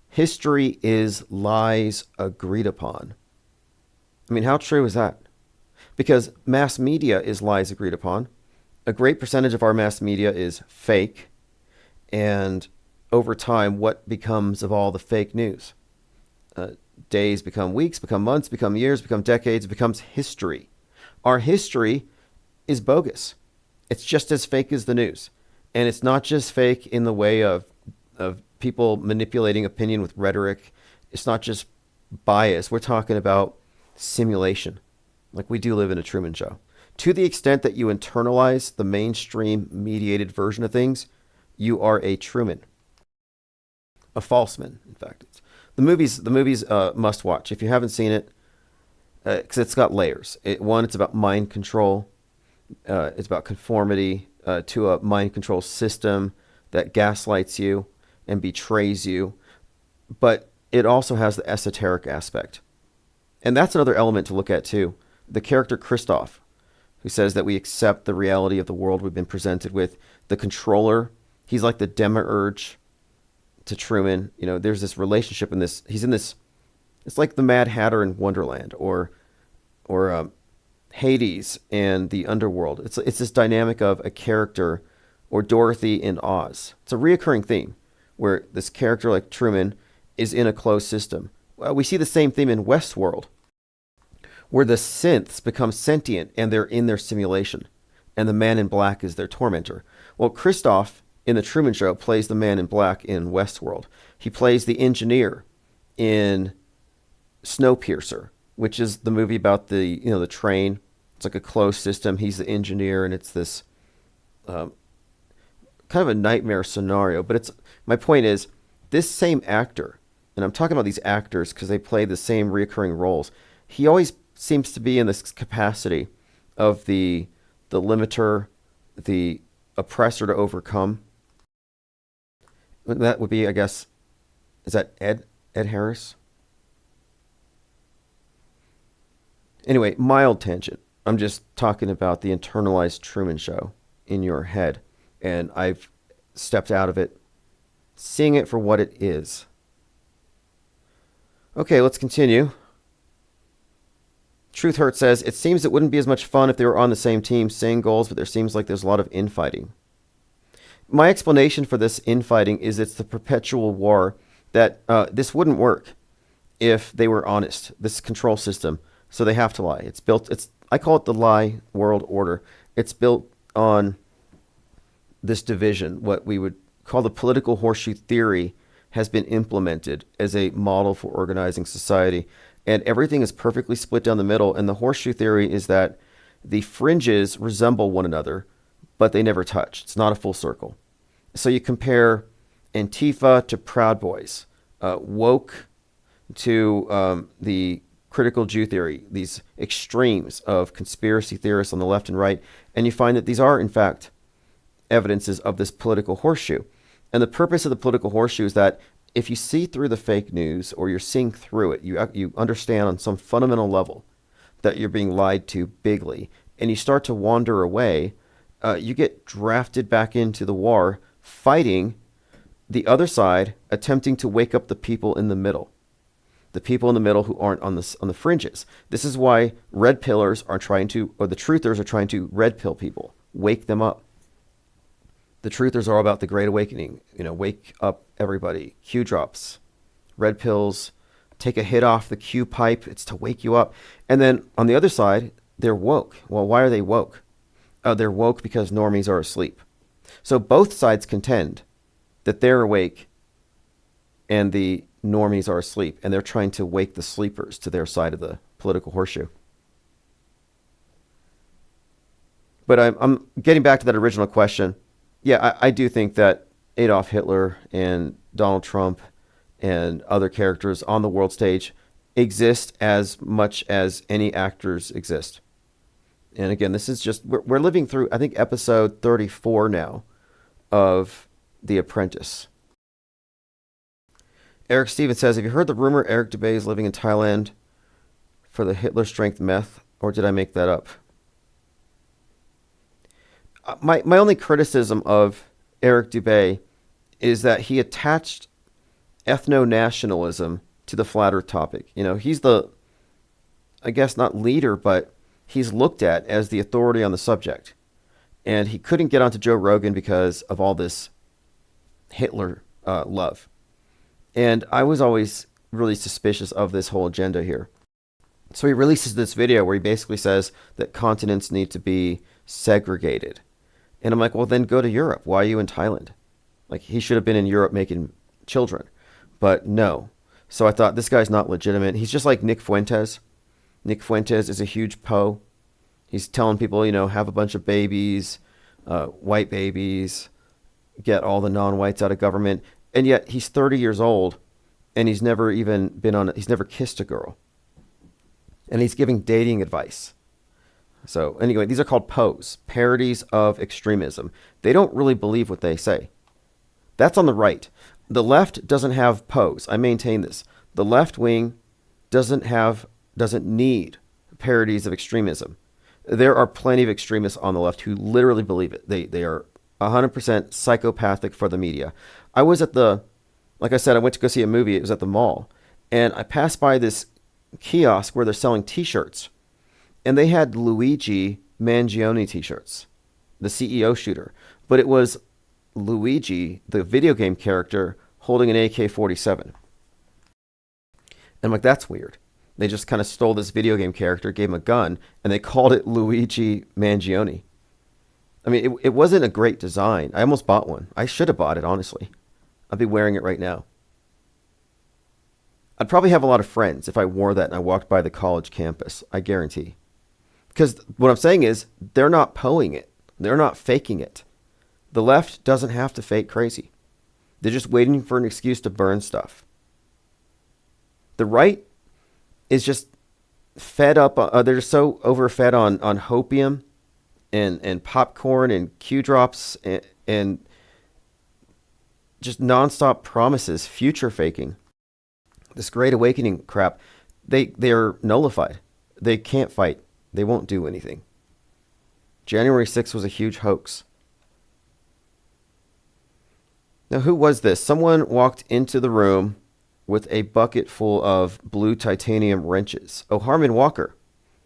history is lies agreed upon. I mean, how true is that? Because mass media is lies agreed upon. A great percentage of our mass media is fake. And over time, what becomes of all the fake news? Days become weeks, become months, become years, become decades, becomes history. Our history is bogus. It's just as fake as the news. And it's not just fake in the way of people manipulating opinion with rhetoric. It's not just bias. We're talking about simulation. Like, we do live in a Truman Show. To the extent that you internalize the mainstream mediated version of things, you are a Truman. A false man, in fact. The movies must watch. If you haven't seen it, because it's got layers. It's about mind control. It's about conformity to a mind control system that gaslights you and betrays you. But it also has the esoteric aspect. And that's another element to look at too. The character Christoph, who says that we accept the reality of the world we've been presented with. The controller, he's like the demiurge to Truman. You know, there's this relationship in this. He's in this. It's like the Mad Hatter in Wonderland, or Hades and the underworld. It's this dynamic of a character, or Dorothy in Oz. It's a reoccurring theme where this character like Truman is in a closed system. Well, we see the same theme in Westworld, where the synths become sentient and they're in their simulation, and the man in black is their tormentor. Well, Christoph in the Truman Show plays the man in black in Westworld. He plays the engineer in Snowpiercer, which is the movie about the train. It's like a closed system. He's the engineer, and it's this kind of a nightmare scenario. But my point is, this same actor, and I'm talking about these actors because they play the same recurring roles. He always seems to be in this capacity of the limiter, the oppressor to overcome. That would be, I guess, is that Ed Harris? Anyway, mild tangent. I'm just talking about the internalized Truman Show in your head. And I've stepped out of it seeing it for what it is. Okay, let's continue. Truth Hurt says, it seems it wouldn't be as much fun if they were on the same team, same goals, but there seems like there's a lot of infighting. My explanation for this infighting is it's the perpetual war that this wouldn't work if they were honest, this control system. So they have to lie. I call it the lie world order. It's built on this division, what we would call the political horseshoe theory has been implemented as a model for organizing society. And everything is perfectly split down the middle. And the horseshoe theory is that the fringes resemble one another, but they never touch. It's not a full circle. So you compare Antifa to Proud Boys, woke to the critical Jew theory, these extremes of conspiracy theorists on the left and right, and you find that these are, in fact, evidences of this political horseshoe. And the purpose of the political horseshoe is that if you see through the fake news or you're seeing through it, you understand on some fundamental level that you're being lied to bigly, and you start to wander away, you get drafted back into the war, fighting the other side, attempting to wake up the people in the middle. The people in the middle who aren't on the fringes. This is why red pillers are trying to, or the truthers are trying to red pill people, wake them up. The truthers are all about the Great Awakening. Wake up everybody. Q drops, red pills, take a hit off the Q pipe. It's to wake you up. And then on the other side, they're woke. Well, why are they woke? They're woke because normies are asleep. So both sides contend that they're awake and the normies are asleep, and they're trying to wake the sleepers to their side of the political horseshoe. But I'm getting back to that original question. Yeah, I do think that Adolf Hitler and Donald Trump and other characters on the world stage exist as much as any actors exist. And again, this is just, we're living through, I think, episode 34 now of The Apprentice. Eric Stevens says, have you heard the rumor Eric Dubay is living in Thailand for the Hitler strength meth, or did I make that up? My only criticism of Eric Dubay is that he attached ethno-nationalism to the flat earth topic. He's the, I guess not leader, but he's looked at as the authority on the subject. And he couldn't get onto Joe Rogan because of all this Hitler love. And I was always really suspicious of this whole agenda here. So he releases this video where he basically says that continents need to be segregated. And I'm like, well, then go to Europe. Why are you in Thailand? Like, he should have been in Europe making children. But no. So I thought, this guy's not legitimate. He's just like Nick Fuentes. Nick Fuentes is a huge Poe. He's telling people, have a bunch of babies, white babies, get all the non-whites out of government. And yet he's 30 years old and he's never he's never kissed a girl. And he's giving dating advice. So anyway, these are called POEs, parodies of extremism. They don't really believe what they say. That's on the right. The left doesn't have POEs. I maintain this. The left wing doesn't need parodies of extremism. There are plenty of extremists on the left who literally believe it. They are 100% psychopathic for the media. I was like I said, I went to go see a movie. It was at the mall. And I passed by this kiosk where they're selling t-shirts. And they had Luigi Mangione t-shirts, the CEO shooter. But it was Luigi, the video game character, holding an AK-47. And I'm like, that's weird. They just kind of stole this video game character, gave him a gun, and they called it Luigi Mangione. I mean, it wasn't a great design. I almost bought one. I should have bought it, honestly. I'd be wearing it right now. I'd probably have a lot of friends if I wore that and I walked by the college campus. I guarantee. Because what I'm saying is, they're not poeing it. They're not faking it. The left doesn't have to fake crazy. They're just waiting for an excuse to burn stuff. The right is just fed up. They're just so overfed on hopium and popcorn and Q drops and just nonstop promises, future faking. This Great Awakening crap, they're nullified. They can't fight. They won't do anything. January 6th was a huge hoax. Now, who was this? Someone walked into the room with a bucket full of blue titanium wrenches. Oh, Harmon Walker.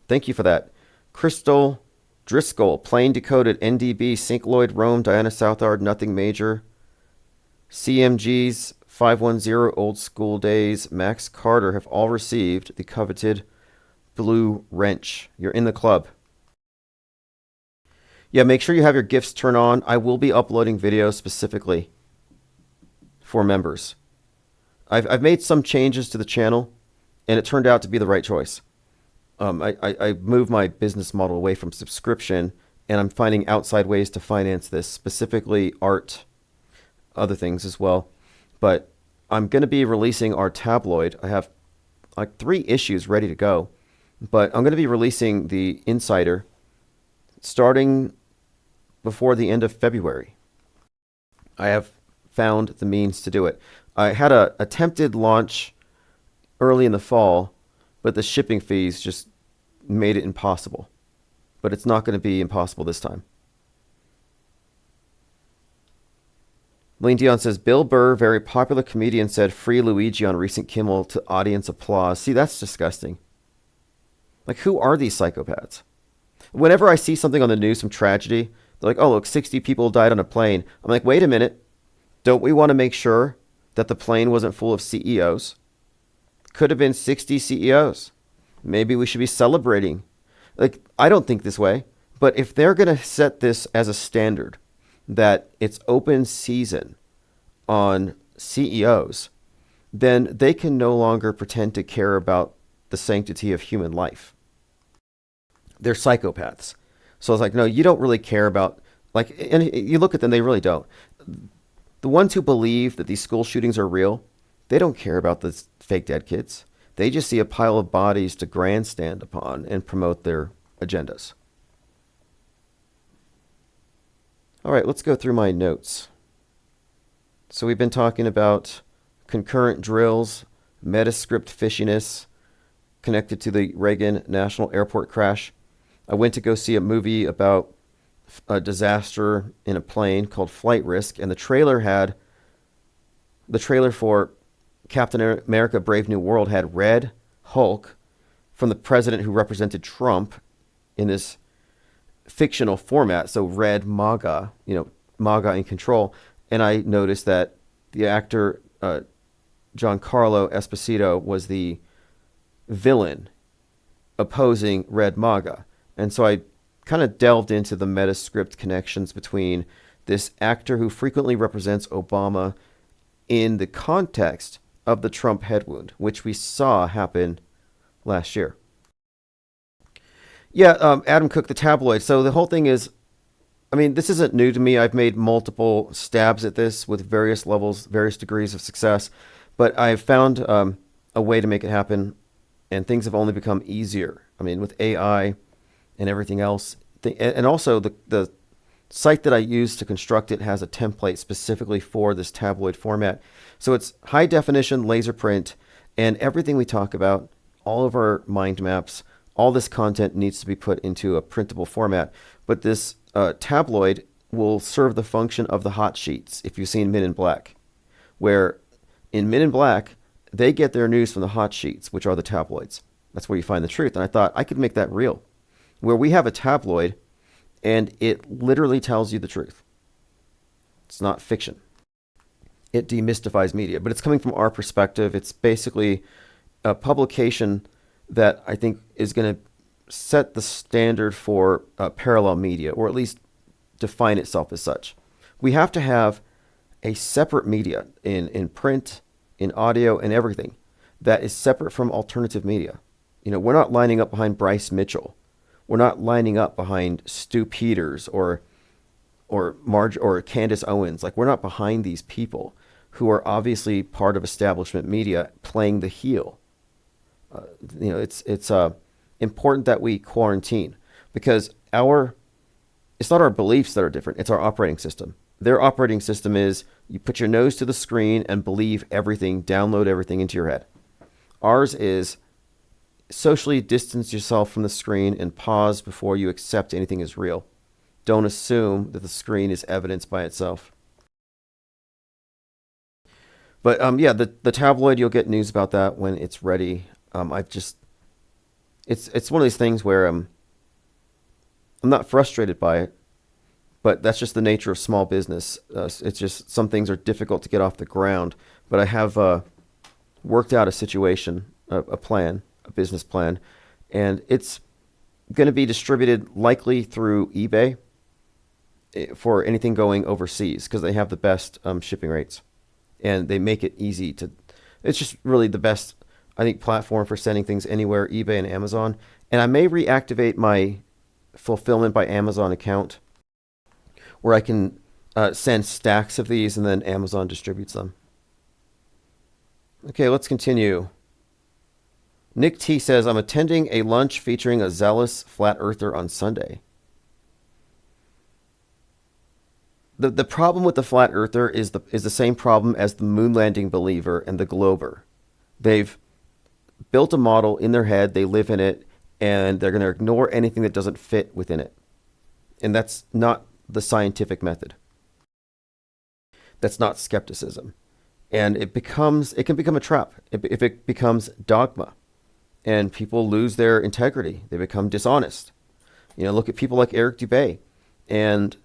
Thank you for that. Crystal Driscoll, plain decoded NDB, Sync Lloyd, Rome, Diana Southard, nothing major. CMG's 510, Old School Days, Max Carter have all received the coveted blue wrench. You're in the club. Yeah, make sure you have your gifts turned on. I will be uploading videos specifically for members. I've made some changes to the channel, and it turned out to be the right choice. I moved my business model away from subscription, and I'm finding outside ways to finance this, specifically art, other things as well. But I'm going to be releasing our tabloid. I have like 3 issues ready to go, but I'm going to be releasing the Insider starting before the end of February. I have found the means to do it. I had a attempted launch early in the fall, but the shipping fees just made it impossible. But it's not going to be impossible this time. Lane Dion says, Bill Burr, very popular comedian, said free Luigi on recent Kimmel to audience applause. See, that's disgusting. Like, who are these psychopaths? Whenever I see something on the news, some tragedy, they're like, oh, look, 60 people died on a plane. I'm like, wait a minute. Don't we want to make sure that the plane wasn't full of CEOs? Could have been 60 CEOs. Maybe we should be celebrating. Like, I don't think this way, but if they're going to set this as a standard, that it's open season on CEOs, then they can no longer pretend to care about the sanctity of human life. They're psychopaths. So I was like, no, you don't really care about, like, and you look at them, they really don't. The ones who believe that these school shootings are real, they don't care about the fake dead kids. They just see a pile of bodies to grandstand upon and promote their agendas. All right, let's go through my notes. So we've been talking about concurrent drills, Metascript fishiness connected to the Reagan National Airport crash. I went to go see a movie about a disaster in a plane called Flight Risk, and the trailer for Captain America Brave New World had Red Hulk from the president who represented Trump in this fictional format, so Red MAGA, MAGA in control. And I noticed that the actor Giancarlo Esposito was the villain opposing Red MAGA. And so I kind of delved into the Metascript connections between this actor who frequently represents Obama in the context of the Trump head wound, which we saw happen last year. Yeah, Adam Cook, the tabloid. So the whole thing is, I mean, this isn't new to me. I've made multiple stabs at this with various levels, various degrees of success, but I've found a way to make it happen, and things have only become easier. I mean, with AI and everything else. And also the site that I use to construct it has a template specifically for this tabloid format. So it's high definition laser print, and everything we talk about, all of our mind maps, all this content needs to be put into a printable format. But this tabloid will serve the function of the hot sheets, if you've seen Men in Black, where in Men in Black, they get their news from the hot sheets, which are the tabloids. That's where you find the truth. And I thought I could make that real, where we have a tabloid and it literally tells you the truth. It's not fiction. It demystifies media, but it's coming from our perspective. It's basically a publication that I think is going to set the standard for parallel media, or at least define itself as such. We have to have a separate media in print, in audio, and everything that is separate from alternative media. We're not lining up behind Bryce Mitchell. We're not lining up behind Stu Peters or Candace Owens. Like, we're not behind these people who are obviously part of establishment media playing the heel. It's important that we quarantine, because it's not our beliefs that are different. It's our operating system. Their operating system is you put your nose to the screen and believe everything, download everything into your head. Ours is socially distance yourself from the screen and pause before you accept anything as real. Don't assume that the screen is evidence by itself. But yeah, the tabloid, you'll get news about that when it's ready. It's one of these things where I'm not frustrated by it, but that's just the nature of small business. It's just some things are difficult to get off the ground. But I have worked out a situation, a plan, a business plan, and it's going to be distributed likely through eBay for anything going overseas because they have the best shipping rates, and they make it easy to. It's just really the best, I think, platform for sending things anywhere, eBay and Amazon. And I may reactivate my Fulfillment by Amazon account where I can send stacks of these and then Amazon distributes them. Okay, let's continue. Nick T says, I'm attending a lunch featuring a zealous flat earther on Sunday. The problem with the flat earther is the same problem as the moon landing believer and the glober. They've built a model in their head, they live in it, and they're going to ignore anything that doesn't fit within it. And that's not the scientific method. That's not skepticism. And it can become a trap if it becomes dogma. And people lose their integrity. They become dishonest. Look at people like Eric Dubay and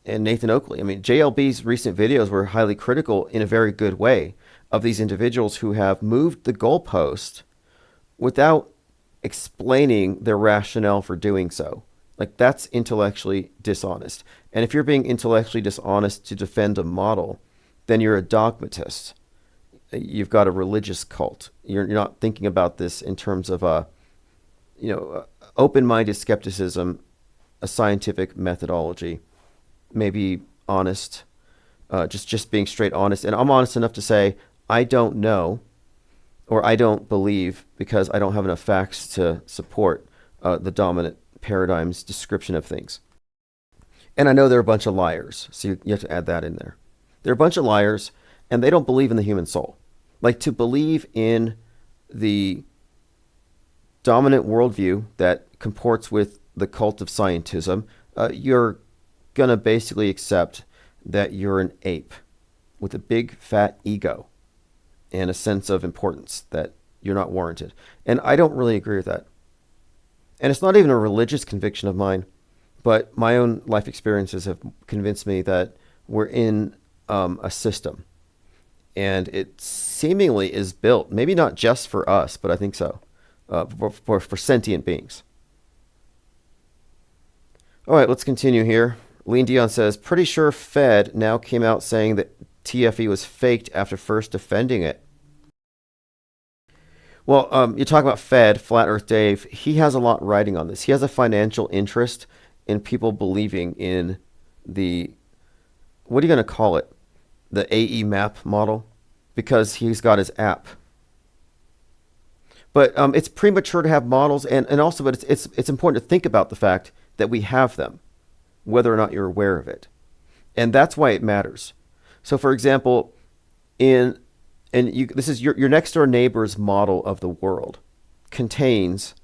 Nathan Oakley. I mean, JLB's recent videos were highly critical in a very good way of these individuals who have moved the goalpost without explaining their rationale for doing so. Like, that's intellectually dishonest. And if you're being intellectually dishonest to defend a model, then you're a dogmatist. You've got a religious cult. You're not thinking about this in terms of open-minded skepticism, a scientific methodology, maybe honest, just being straight honest. And I'm honest enough to say I don't know, or I don't believe because I don't have enough facts to support the dominant paradigm's description of things. And I know they're a bunch of liars, so you have to add that in there. They're a bunch of liars, and they don't believe in the human soul. Like, to believe in the dominant worldview that comports with the cult of scientism, you're going to basically accept that you're an ape with a big fat ego and a sense of importance that you're not warranted. And I don't really agree with that. And it's not even a religious conviction of mine, but my own life experiences have convinced me that we're in a system. And it seemingly is built, maybe not just for us, but I think so, for sentient beings. All right, let's continue here. Lean Dion says, pretty sure Fed now came out saying that TFE was faked after first defending it. Well, you talk about Fed, Flat Earth Dave. He has a lot riding on this. He has a financial interest in people believing in the, what are you going to call it? The AE map model, because he's got his app. But it's premature to have models, and also, but it's important to think about the fact that we have them, whether or not you're aware of it. And that's why it matters. So, for example, this is your next door neighbor's model of the world contains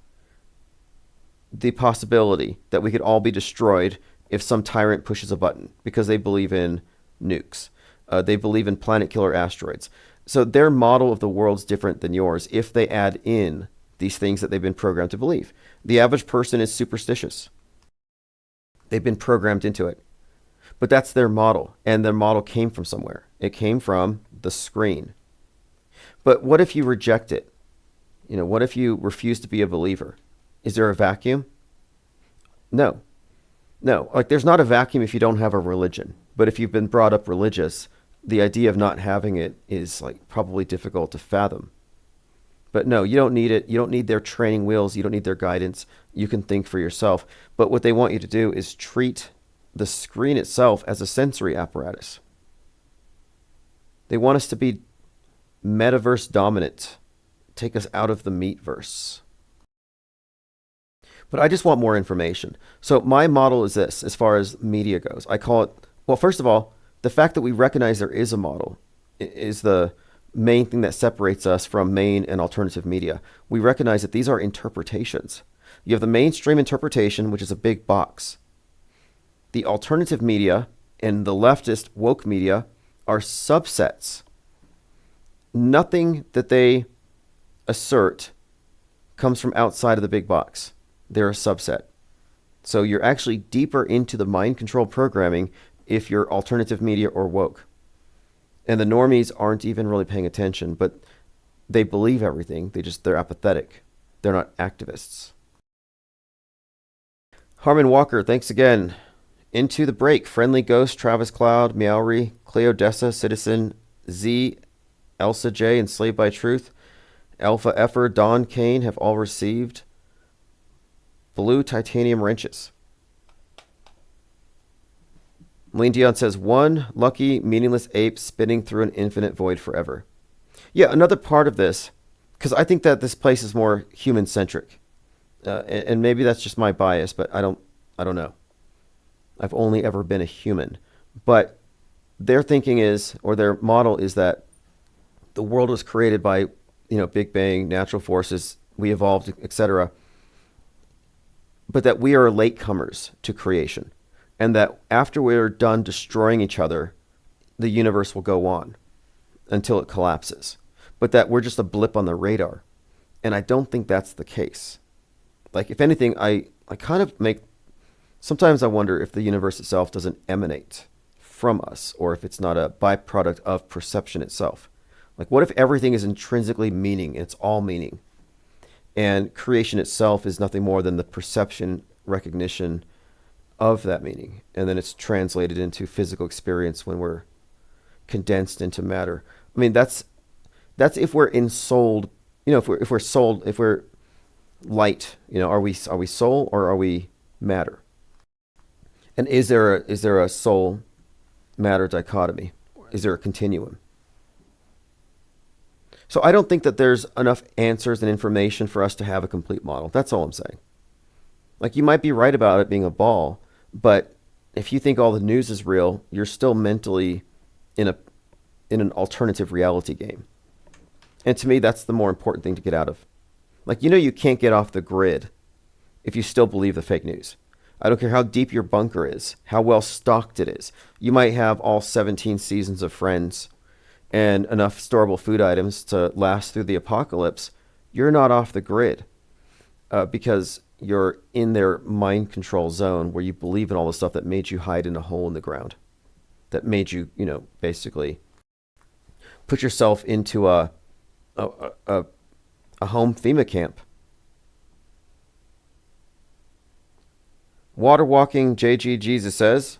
the possibility that we could all be destroyed if some tyrant pushes a button because they believe in nukes. They believe in planet killer asteroids. So their model of the world's different than yours if they add in these things that they've been programmed to believe. The average person is superstitious. They've been programmed into it. But that's their model, and their model came from somewhere. It came from the screen. But what if you reject it? What if you refuse to be a believer? Is there a vacuum? No. Like, there's not a vacuum if you don't have a religion. But if you've been brought up religious, the idea of not having it is probably difficult to fathom. But no, you don't need it. You don't need their training wheels. You don't need their guidance. You can think for yourself. But what they want you to do is treat the screen itself as a sensory apparatus. They want us to be metaverse dominant. Take us out of the meatverse. But I just want more information. So my model is this, as far as media goes. I call it, well, first of all, the fact that we recognize there is a model is the main thing that separates us from main and alternative media. We recognize that these are interpretations. You have the mainstream interpretation, which is a big box. The alternative media and the leftist woke media are subsets. nothing that they assert comes from outside of the big box. They're a subset. So you're actually deeper into the mind control programming if you're alternative media or woke. And the normies aren't even really paying attention, but they believe everything. They're apathetic. They're not activists. Harmon Walker, thanks again. Into the break. Friendly Ghost, Travis Cloud, Meowry, Cleodessa, Citizen, Z, Elsa J, Enslaved by Truth, Alpha Effer, Don Kane have all received blue titanium wrenches. Lean Dion says, one lucky, meaningless ape spinning through an infinite void forever. Yeah, another part of this, because I think that this place is more human-centric. And maybe that's just my bias, but I don't know. I've only ever been a human. But their thinking is, or their model is that the world was created by, Big Bang, natural forces, we evolved, etc. But that we are latecomers to creation. And that after we're done destroying each other, the universe will go on until it collapses. But that we're just a blip on the radar. And I don't think that's the case. Like, if anything, I kind of sometimes I wonder if the universe itself doesn't emanate from us, or if it's not a byproduct of perception itself. Like, what if everything is intrinsically meaning, it's all meaning, and creation itself is nothing more than the perception, recognition of that meaning, and then it's translated into physical experience when we're condensed into matter. I mean, that's if we're ensouled, if we're souled, if we're light, are we soul or are we matter? And is there a soul matter dichotomy? Is there a continuum? So I don't think that there's enough answers and information for us to have a complete model. That's all I'm saying. Like, you might be right about it being a ball, but if you think all the news is real, you're still mentally in an alternative reality game. And to me, that's the more important thing to get out of. Like, you can't get off the grid if you still believe the fake news. I don't care how deep your bunker is, how well stocked it is. You might have all 17 seasons of Friends and enough storable food items to last through the apocalypse. You're not off the grid because you're in their mind control zone where you believe in all the stuff that made you hide in a hole in the ground, that made you, basically put yourself into a home FEMA camp. Water walking JG Jesus says,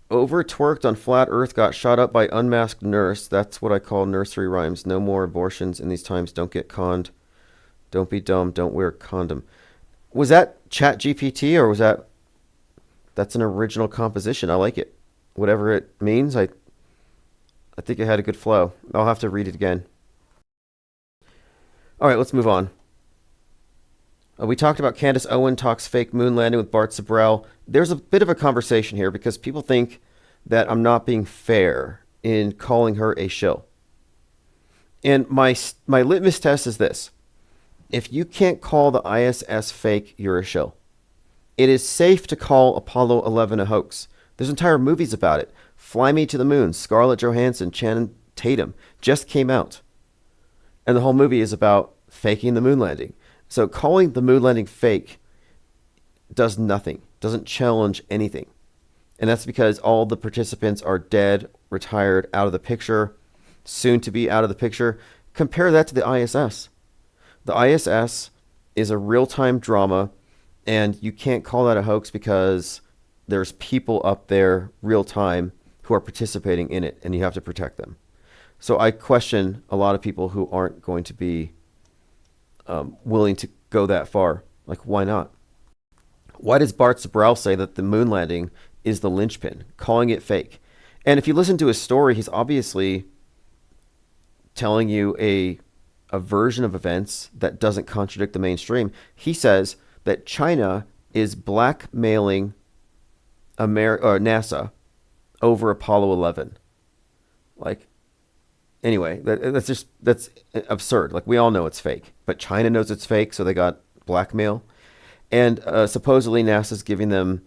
over twerked on flat earth, got shot up by unmasked nurse. That's what I call nursery rhymes. No more abortions in these times. Don't get conned. Don't be dumb. Don't wear a condom. Was that Chat GPT or was that's an original composition? I like it. Whatever it means, I think it had a good flow. I'll have to read it again. All right, let's move on. We talked about Candace Owen talks fake moon landing with Bart Sibrel. There's a bit of a conversation here because people think that I'm not being fair in calling her a shill. And my litmus test is this. If you can't call the ISS fake, you're a shill. It is safe to call Apollo 11 a hoax. There's entire movies about it. Fly Me to the Moon, Scarlett Johansson, Channing Tatum just came out. And the whole movie is about faking the moon landing. So calling the moon landing fake does nothing, doesn't challenge anything. And that's because all the participants are dead, retired, out of the picture, soon to be out of the picture. Compare that to the ISS. The ISS is a real-time drama, and you can't call that a hoax because there's people up there real-time who are participating in it, and you have to protect them. So I question a lot of people who aren't going to be willing to go that far. Like, why not? Why does Bart Sibrel say that the moon landing is the linchpin, calling it fake? And if you listen to his story, he's obviously telling you a version of events that doesn't contradict the mainstream. He says that China is blackmailing NASA over Apollo 11. Like, anyway, that's absurd. Like, we all know it's fake, but China knows it's fake, so they got blackmail. And supposedly NASA's giving them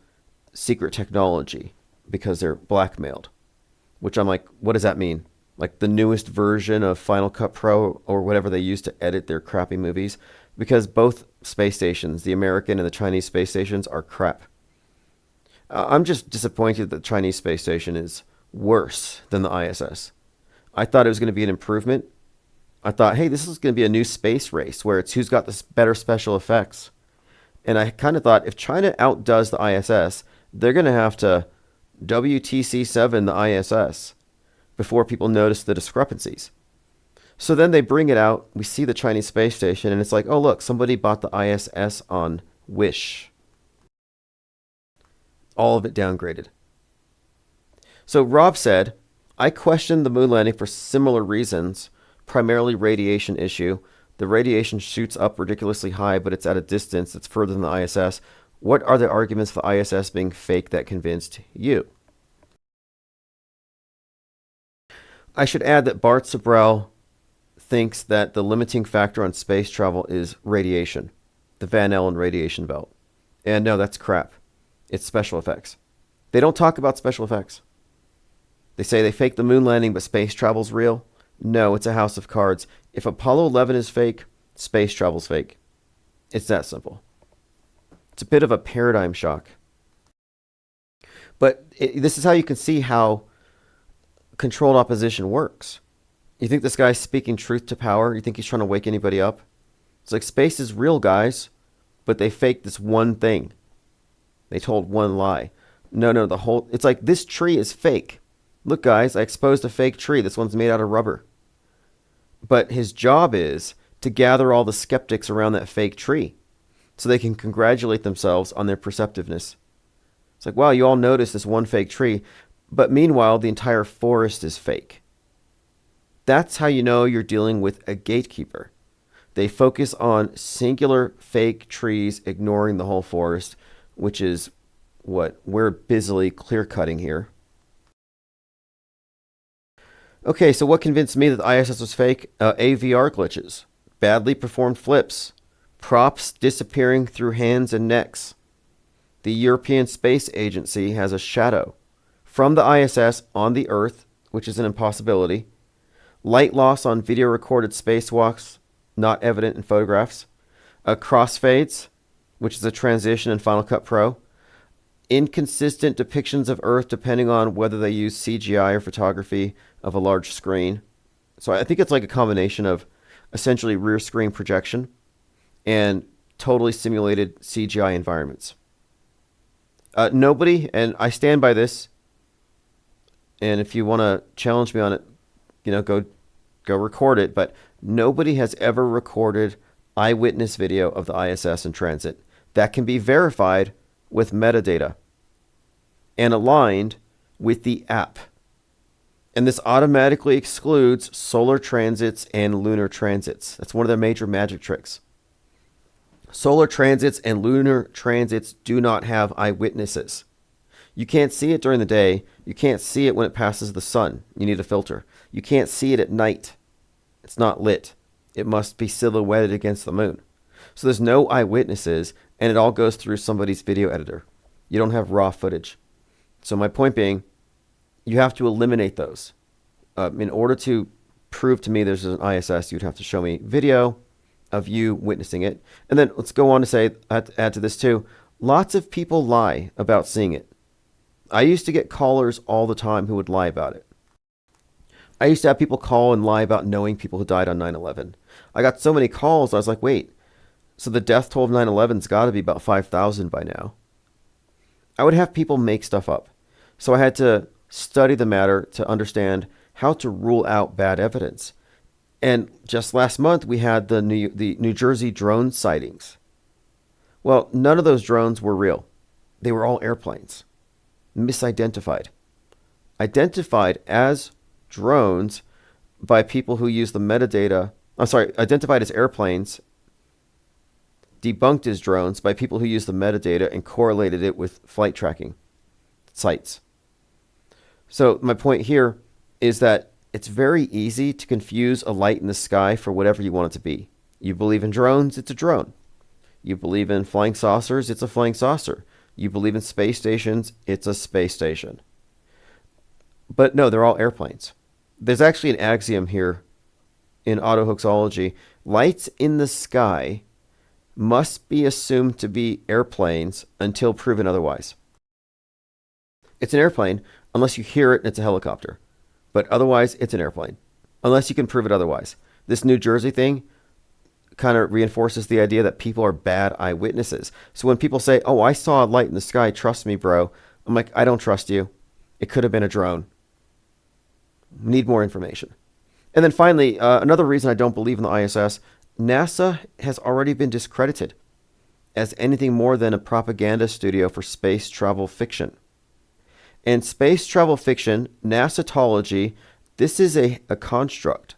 secret technology because they're blackmailed, which I'm like, what does that mean? like the newest version of Final Cut Pro or whatever they use to edit their crappy movies, because both space stations, the American and the Chinese space stations, are crap. I'm just disappointed that the Chinese space station is worse than the ISS. I thought it was going to be an improvement. I thought, hey, this is going to be a new space race where it's who's got the better special effects. And I kind of thought if China outdoes the ISS, they're going to have to WTC7 the ISS before people notice the discrepancies. So then they bring it out. We see the Chinese space station, and it's like, oh, look, somebody bought the ISS on Wish. All of it downgraded. So Rob said, I questioned the moon landing for similar reasons, primarily radiation issue. The radiation shoots up ridiculously high, but it's at a distance that's further than the ISS. What are the arguments for the ISS being fake that convinced you? I should add that Bart Sobral thinks that the limiting factor on space travel is radiation, the Van Allen radiation belt. And no, that's crap. It's special effects. They don't talk about special effects. They say they faked the moon landing, but space travel's real. No, it's a house of cards. If Apollo 11 is fake, space travel's fake. It's that simple. It's a bit of a paradigm shock. But this is how you can see how controlled opposition works. You think this guy's speaking truth to power? You think he's trying to wake anybody up? It's like space is real, guys, but they faked this one thing. They told one lie. No, it's like this tree is fake. Look, guys, I exposed a fake tree. This one's made out of rubber. But his job is to gather all the skeptics around that fake tree so they can congratulate themselves on their perceptiveness. It's like, wow, you all noticed this one fake tree, but meanwhile, the entire forest is fake. That's how you know you're dealing with a gatekeeper. They focus on singular fake trees, ignoring the whole forest, which is what we're busily clear-cutting here. Okay, so what convinced me that the ISS was fake? AVR glitches, badly performed flips, props disappearing through hands and necks. The European Space Agency has a shadow from the ISS on the Earth, which is an impossibility. Light loss on video recorded spacewalks, not evident in photographs. Crossfades, which is a transition in Final Cut Pro. Inconsistent depictions of Earth depending on whether they use CGI or photography of a large screen. So I think it's like a combination of essentially rear screen projection and totally simulated CGI environments. Nobody, and I stand by this, and if you want to challenge me on it, go record it, but nobody has ever recorded eyewitness video of the ISS in transit. That can be verified with metadata and aligned with the app. And this automatically excludes solar transits and lunar transits. That's one of their major magic tricks. Solar transits and lunar transits do not have eyewitnesses. You can't see it during the day. You can't see it when it passes the sun. You need a filter. You can't see it at night. It's not lit. It must be silhouetted against the moon. So there's no eyewitnesses, and it all goes through somebody's video editor. You don't have raw footage. So my point being, you have to eliminate those. In order to prove to me there's an ISS, you'd have to show me video of you witnessing it. And then let's go on to say, add to this too, lots of people lie about seeing it. I used to get callers all the time who would lie about it. I used to have people call and lie about knowing people who died on 9/11. I got so many calls, I was like, wait, so the death toll of 9/11's got to be about 5,000 by now. I would have people make stuff up. So I had to study the matter to understand how to rule out bad evidence. And just last month, we had the New Jersey drone sightings. Well, none of those drones were real. They were all airplanes. Misidentified. Identified as drones by people who use the metadata. Identified as airplanes. Debunked as drones by people who use the metadata and correlated it with flight tracking sites. So my point here is that it's very easy to confuse a light in the sky for whatever you want it to be. You believe in drones, it's a drone. You believe in flying saucers, it's a flying saucer. You believe in space stations, it's a space station. But no, they're all airplanes. there's actually an axiom here in autohoaxology. Lights in the sky must be assumed to be airplanes until proven otherwise. It's an airplane unless you hear it and it's a helicopter. But otherwise, it's an airplane. Unless you can prove it otherwise. This New Jersey thing kind of reinforces the idea that people are bad eyewitnesses. So when people say, oh, I saw a light in the sky, trust me, bro. I'm like, I don't trust you. It could have been a drone. Need more information. And then finally, another reason I don't believe in the ISS, NASA has already been discredited as anything more than a propaganda studio for space travel fiction. And space travel fiction, NASAtology, this is a construct.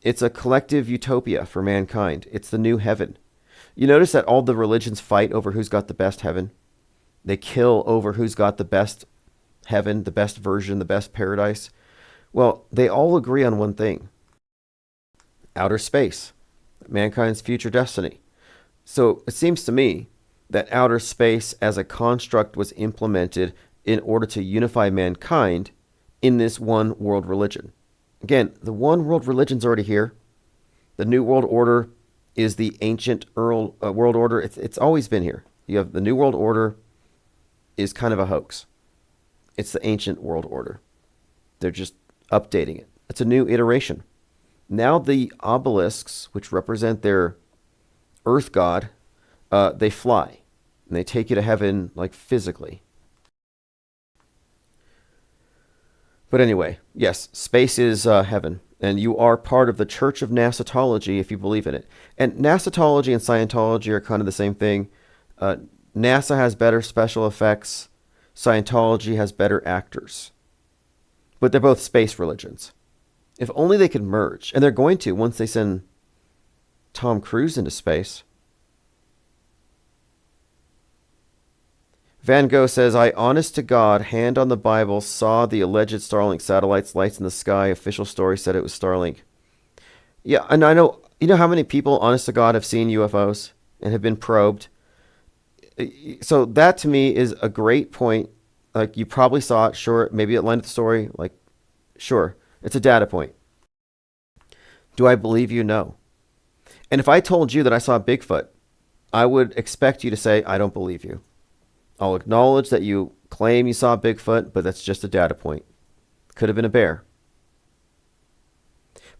It's a collective utopia for mankind. It's the new heaven. You notice that all the religions fight over who's got the best heaven. They kill over who's got the best heaven, the best version, the best paradise. Well, they all agree on one thing. Outer space. Mankind's future destiny. So it seems to me that outer space as a construct was implemented in order to unify mankind in this one world religion. Again, the one world religion's already here. The New World Order is the ancient world order. It's always been here. You have the New World Order is kind of a hoax. It's the ancient world order. They're just updating it. It's a new iteration. Now the obelisks, which represent their earth god, they fly. And they take you to heaven, like physically. But anyway, yes, space is heaven. And you are part of the Church of NASAtology if you believe in it. And NASAtology and Scientology are kind of the same thing. NASA has better special effects. Scientology has better actors. But they're both space religions. If only they could merge. And they're going to once they send Tom Cruise into space. Van Gogh says, I honest to God, hand on the Bible, saw the alleged Starlink satellites, lights in the sky. Official story said it was Starlink. Yeah, and I know, you know how many people, honest to God, have seen UFOs and have been probed? So that to me is a great point. Like, you probably saw it, sure. Maybe it lined up the story. Like, sure. It's a data point. Do I believe you? No. And if I told you that I saw Bigfoot, I would expect you to say, I don't believe you. I'll acknowledge that you claim you saw Bigfoot, but that's just a data point. Could have been a bear.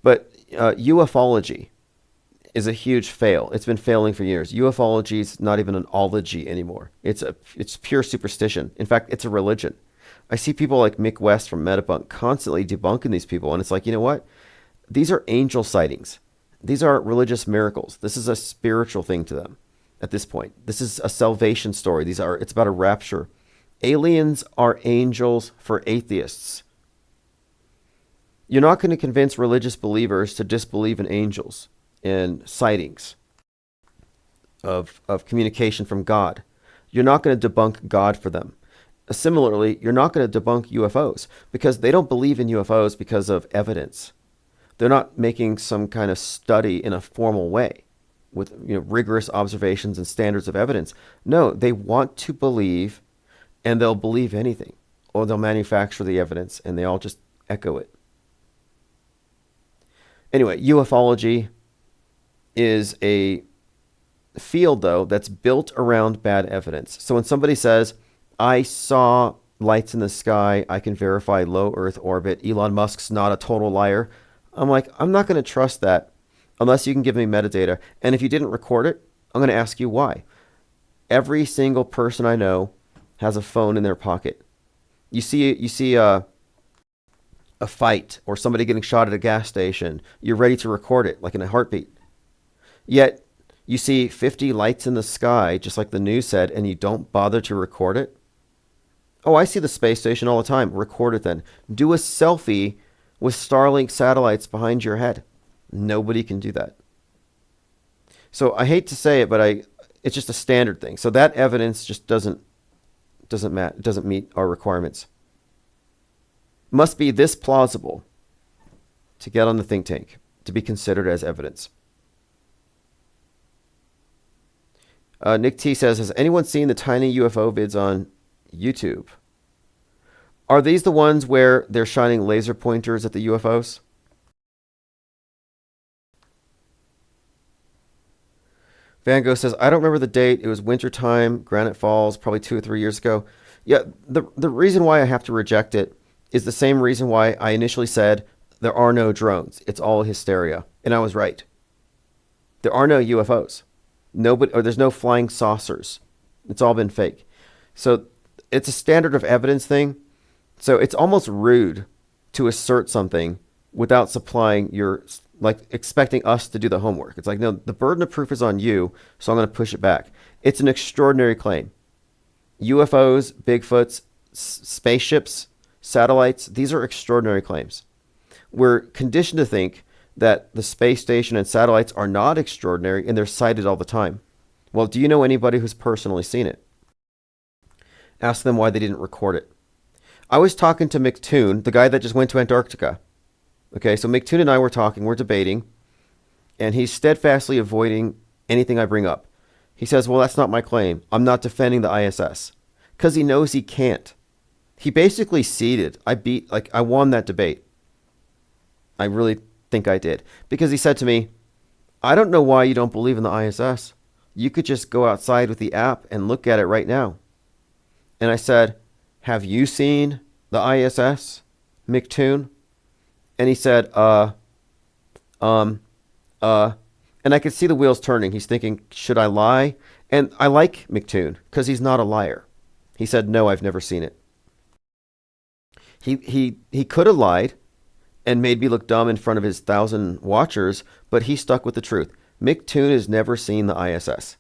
But ufology is a huge fail. It's been failing for years. Ufology is not even an ology anymore. It's pure superstition. In fact, it's a religion. I see people like Mick West from Metabunk constantly debunking these people, and it's like, you know what? These are angel sightings. These aren't religious miracles. This is a spiritual thing to them at this point. This is a salvation story. It's about a rapture. Aliens are angels for atheists. You're not going to convince religious believers to disbelieve in angels and sightings of communication from God. You're not going to debunk God for them. Similarly, you're not going to debunk UFOs because they don't believe in UFOs because of evidence. They're not making some kind of study in a formal way with rigorous observations and standards of evidence. No, they want to believe, and they'll believe anything, or they'll manufacture the evidence, and they all just echo it. Anyway, ufology is a field, though, that's built around bad evidence. So when somebody says, I saw lights in the sky, I can verify low Earth orbit, Elon Musk's not a total liar, I'm like, I'm not going to trust that unless you can give me metadata. And if you didn't record it, I'm going to ask you why. Every single person I know has a phone in their pocket. You see a fight or somebody getting shot at a gas station, you're ready to record it like in a heartbeat. Yet you see 50 lights in the sky, just like the news said, and you don't bother to record it. Oh, I see the space station all the time. Record it then. Do a selfie with Starlink satellites behind your head. Nobody can do that. So I hate to say it, but it's just a standard thing. So that evidence just doesn't meet our requirements. Must be this plausible to get on the think tank, to be considered as evidence. Nick T says, has anyone seen the tiny UFO vids on YouTube? Are these the ones where they're shining laser pointers at the UFOs? Van Gogh says, I don't remember the date. It was wintertime, Granite Falls, probably 2 or 3 years ago. Yeah, the reason why I have to reject it is the same reason why I initially said there are no drones. It's all hysteria. And I was right. There are no UFOs. Nobody, or there's no flying saucers. It's all been fake. So it's a standard of evidence thing. So it's almost rude to assert something without supplying your, like, expecting us to do the homework. It's like, no, the burden of proof is on you, so I'm going to push it back. It's an extraordinary claim. UFOs, Bigfoots, spaceships, satellites, these are extraordinary claims. We're conditioned to think that the space station and satellites are not extraordinary and they're cited all the time. Well, do you know anybody who's personally seen it? Ask them why they didn't record it. I was talking to McToon, the guy that just went to Antarctica. Okay, so McToon and I were talking, we're debating, and he's steadfastly avoiding anything I bring up. He says, well, that's not my claim. I'm not defending the ISS. Because he knows he can't. He basically ceded. I won that debate. I really think I did. Because he said to me, I don't know why you don't believe in the ISS. You could just go outside with the app and look at it right now. And I said, have you seen the ISS, McToon? And he said, and I could see the wheels turning. He's thinking, should I lie? And I like McToon because he's not a liar. He said, no, I've never seen it. He could have lied and made me look dumb in front of his 1,000 watchers, but he stuck with the truth. McToon has never seen the ISS,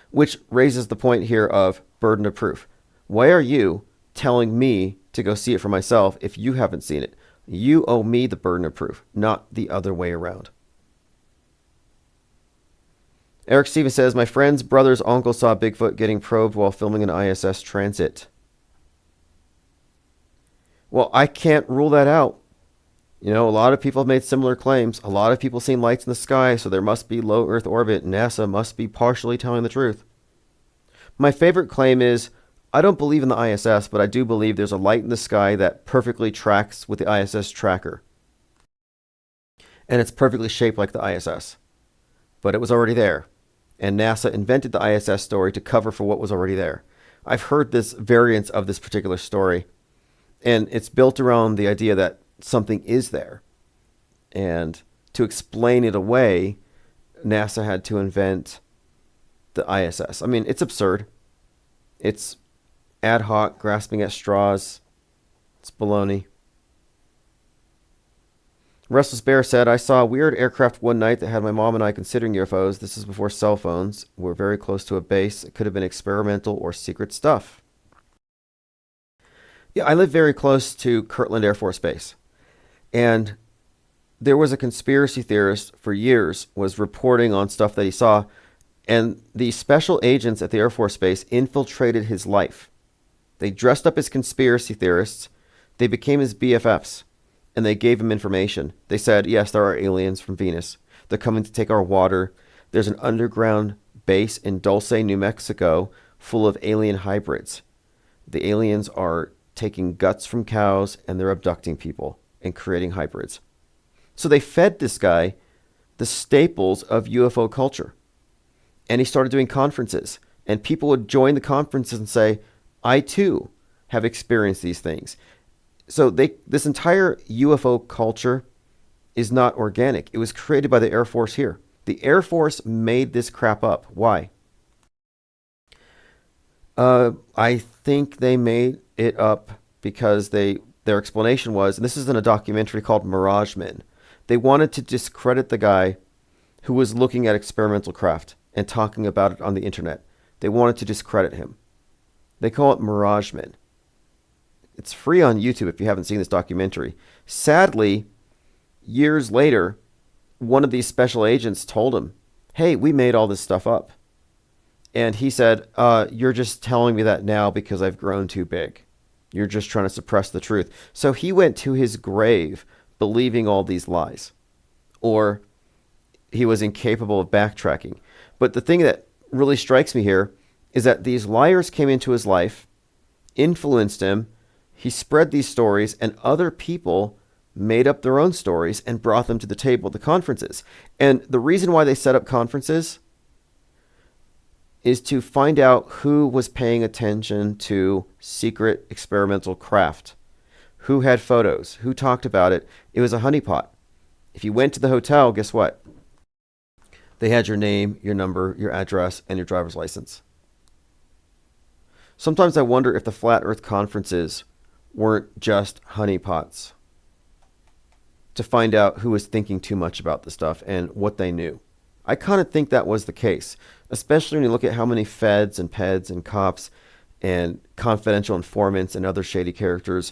which raises the point here of burden of proof. Why are you telling me to go see it for myself if you haven't seen it? You owe me the burden of proof, not the other way around. Eric Stevens says, my friend's brother's uncle saw Bigfoot getting probed while filming an ISS transit. Well, I can't rule that out. You know, a lot of people have made similar claims. A lot of people seen lights in the sky, so there must be low Earth orbit. NASA must be partially telling the truth. My favorite claim is, I don't believe in the ISS, but I do believe there's a light in the sky that perfectly tracks with the ISS tracker. And it's perfectly shaped like the ISS. But it was already there. And NASA invented the ISS story to cover for what was already there. I've heard this variance of this particular story. And it's built around the idea that something is there. And to explain it away, NASA had to invent the ISS. I mean, it's absurd. It's ad hoc, grasping at straws. It's baloney. Restless Bear said, I saw a weird aircraft one night that had my mom and I considering UFOs. This is before cell phones. We're very close to a base. It could have been experimental or secret stuff. Yeah, I live very close to Kirtland Air Force Base. And there was a conspiracy theorist for years was reporting on stuff that he saw. And the special agents at the Air Force Base infiltrated his life. They dressed up as conspiracy theorists. They became his BFFs. And they gave him information. They said, yes, there are aliens from Venus. They're coming to take our water. There's an underground base in Dulce, New Mexico, full of alien hybrids. The aliens are taking guts from cows and they're abducting people and creating hybrids. So they fed this guy the staples of UFO culture. And he started doing conferences. And people would join the conferences and say, I too have experienced these things. So this entire UFO culture is not organic. It was created by the Air Force here. The Air Force made this crap up. Why? I think they made it up because their explanation was, and this is in a documentary called Mirage Men, they wanted to discredit the guy who was looking at experimental craft and talking about it on the internet. They wanted to discredit him. They call it Mirage Men. It's free on YouTube if you haven't seen this documentary. Sadly, years later, one of these special agents told him, hey, we made all this stuff up. And he said, you're just telling me that now because I've grown too big. You're just trying to suppress the truth. So he went to his grave believing all these lies. Or he was incapable of backtracking. But the thing that really strikes me here is that these liars came into his life, influenced him. He spread these stories, and other people made up their own stories and brought them to the table at the conferences. And the reason why they set up conferences is to find out who was paying attention to secret experimental craft, who had photos, who talked about it. It was a honeypot. If you went to the hotel, guess what? They had your name, your number, your address, and your driver's license. Sometimes I wonder if the Flat Earth conferences weren't just honeypots to find out who was thinking too much about the stuff and what they knew. I kind of think that was the case, especially when you look at how many feds and peds and cops and confidential informants and other shady characters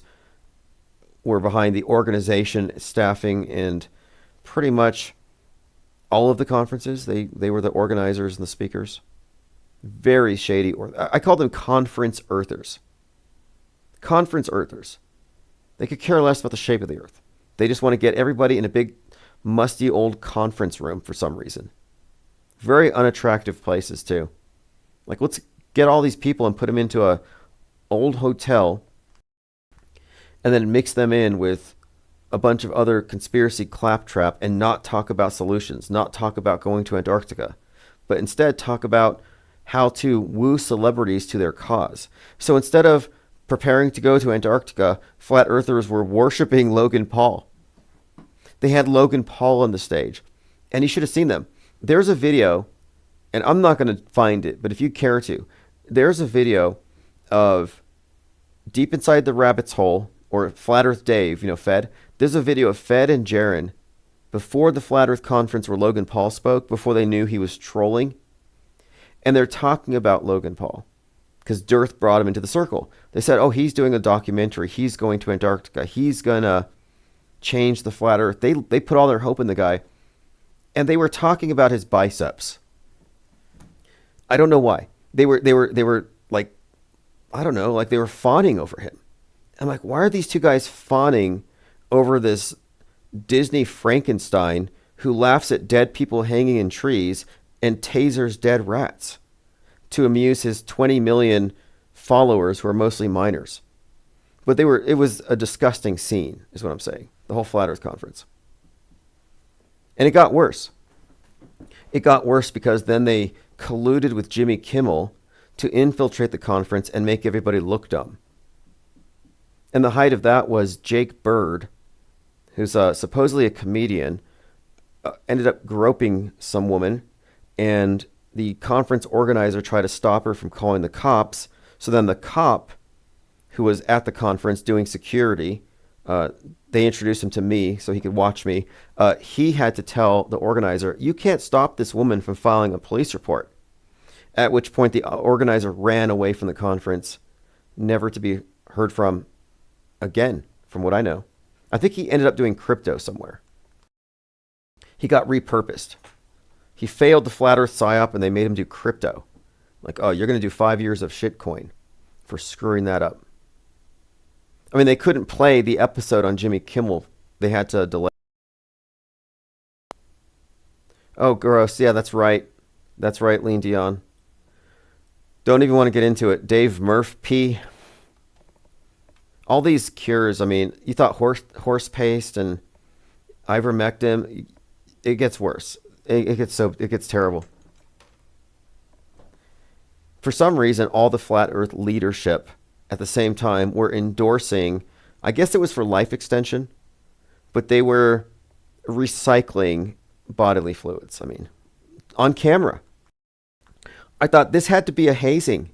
were behind the organization, staffing, and pretty much all of the conferences. They were the organizers and the speakers. Very shady. I call them conference earthers. Conference earthers. They could care less about the shape of the earth. They just want to get everybody in a big, musty old conference room for some reason. Very unattractive places, too. Like, let's get all these people and put them into a old hotel and then mix them in with a bunch of other conspiracy claptrap and not talk about solutions, not talk about going to Antarctica, but instead talk about how to woo celebrities to their cause. So instead of preparing to go to Antarctica, flat earthers were worshiping Logan Paul. They had Logan Paul on the stage, and you should have seen them. There's a video, and I'm not going to find it, but if you care to, there's a video of Deep Inside the Rabbit's Hole, or Flat Earth Dave, Fed. There's a video of Fed and Jaron before the Flat Earth conference where Logan Paul spoke, before they knew he was trolling. And they're talking about Logan Paul because Dearth brought him into the circle. They said, oh, he's doing a documentary. He's going to Antarctica. He's going to change the flat earth. They put all their hope in the guy. And they were talking about his biceps. I don't know why. They were like, I don't know, like they were fawning over him. I'm like, why are these two guys fawning over this Disney Frankenstein who laughs at dead people hanging in trees and tasers dead rats to amuse his 20 million followers who are mostly minors? But it was a disgusting scene, is what I'm saying. The whole Flat Earth conference. And it got worse. It got worse because then they colluded with Jimmy Kimmel to infiltrate the conference and make everybody look dumb. And the height of that was Jake Bird, who's supposedly a comedian, ended up groping some woman, and the conference organizer tried to stop her from calling the cops. So then the cop who was at the conference doing security, they introduced him to me so he could watch me. He had to tell the organizer, you can't stop this woman from filing a police report. At which point the organizer ran away from the conference, never to be heard from again, from what I know. I think he ended up doing crypto somewhere. He got repurposed. He failed the Flat Earth PSYOP and they made him do crypto. Like, oh, you're going to do 5 years of shitcoin for screwing that up. I mean, they couldn't play the episode on Jimmy Kimmel. They had to delay. Oh, gross. Yeah, that's right. That's right, Lean Dion. Don't even want to get into it. Dave Murph P. All these cures, I mean, you thought horse paste and ivermectin, it gets worse. It gets terrible. For some reason, all the Flat Earth leadership at the same time were endorsing, I guess it was for life extension, but they were recycling bodily fluids. I mean, on camera. I thought this had to be a hazing.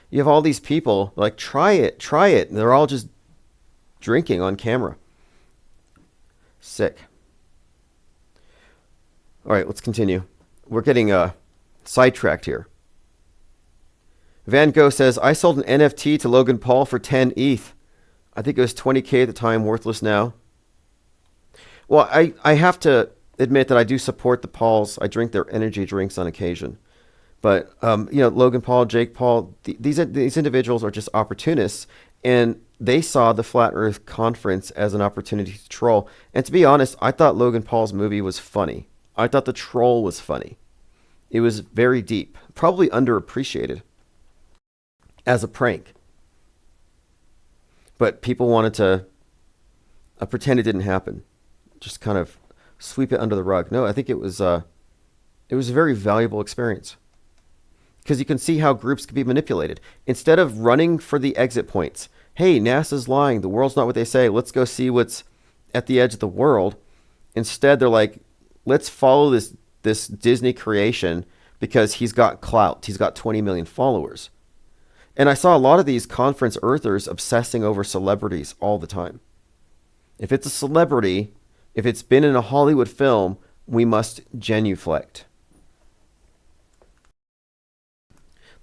You have all these people like, try it. And they're all just drinking on camera. Sick. All right, let's continue. We're getting sidetracked here. Van Gogh says, I sold an NFT to Logan Paul for 10 ETH. I think it was 20K at the time, worthless now. Well, I have to admit that I do support the Pauls. I drink their energy drinks on occasion. But, Logan Paul, Jake Paul, these individuals are just opportunists, and they saw the Flat Earth conference as an opportunity to troll. And to be honest, I thought Logan Paul's movie was funny. I thought the troll was funny. It was very deep, probably underappreciated as a prank. But people wanted to pretend it didn't happen, just kind of sweep it under the rug. No, I think it was a very valuable experience because you can see how groups can be manipulated. Instead of running for the exit points, hey, NASA's lying, the world's not what they say, let's go see what's at the edge of the world. Instead, they're like, let's follow this Disney creation because he's got clout. He's got 20 million followers. And I saw a lot of these conference earthers obsessing over celebrities all the time. If it's a celebrity, if it's been in a Hollywood film, we must genuflect.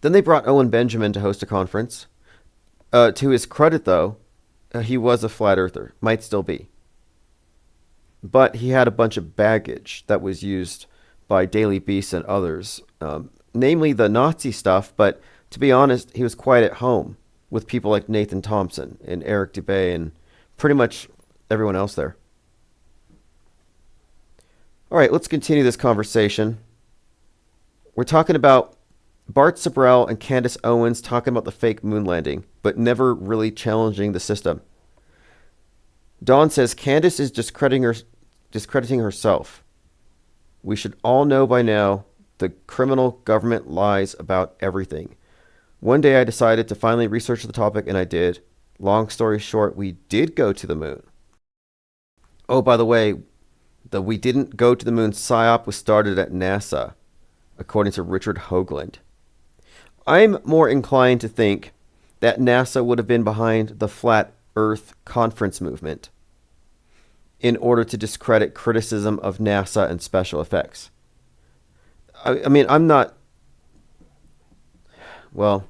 Then they brought Owen Benjamin to host a conference. To his credit, though, he was a flat earther, might still be. But he had a bunch of baggage that was used by Daily Beast and others, namely the Nazi stuff, but to be honest, he was quite at home with people like Nathan Thompson and Eric Dubay and pretty much everyone else there. All right, let's continue this conversation. We're talking about Bart Sibrel and Candace Owens talking about the fake moon landing, but never really challenging the system. Dawn says Candace is discrediting herself. We should all know by now the criminal government lies about everything. One day I decided to finally research the topic, and I did. Long story short, we did go to the moon. Oh, by the way, the we didn't go to the moon psyop was started at NASA, according to Richard Hoagland. I'm more inclined to think that NASA would have been behind the Flat Earth Conference movement in order to discredit criticism of NASA and special effects. I mean, I'm not... Well,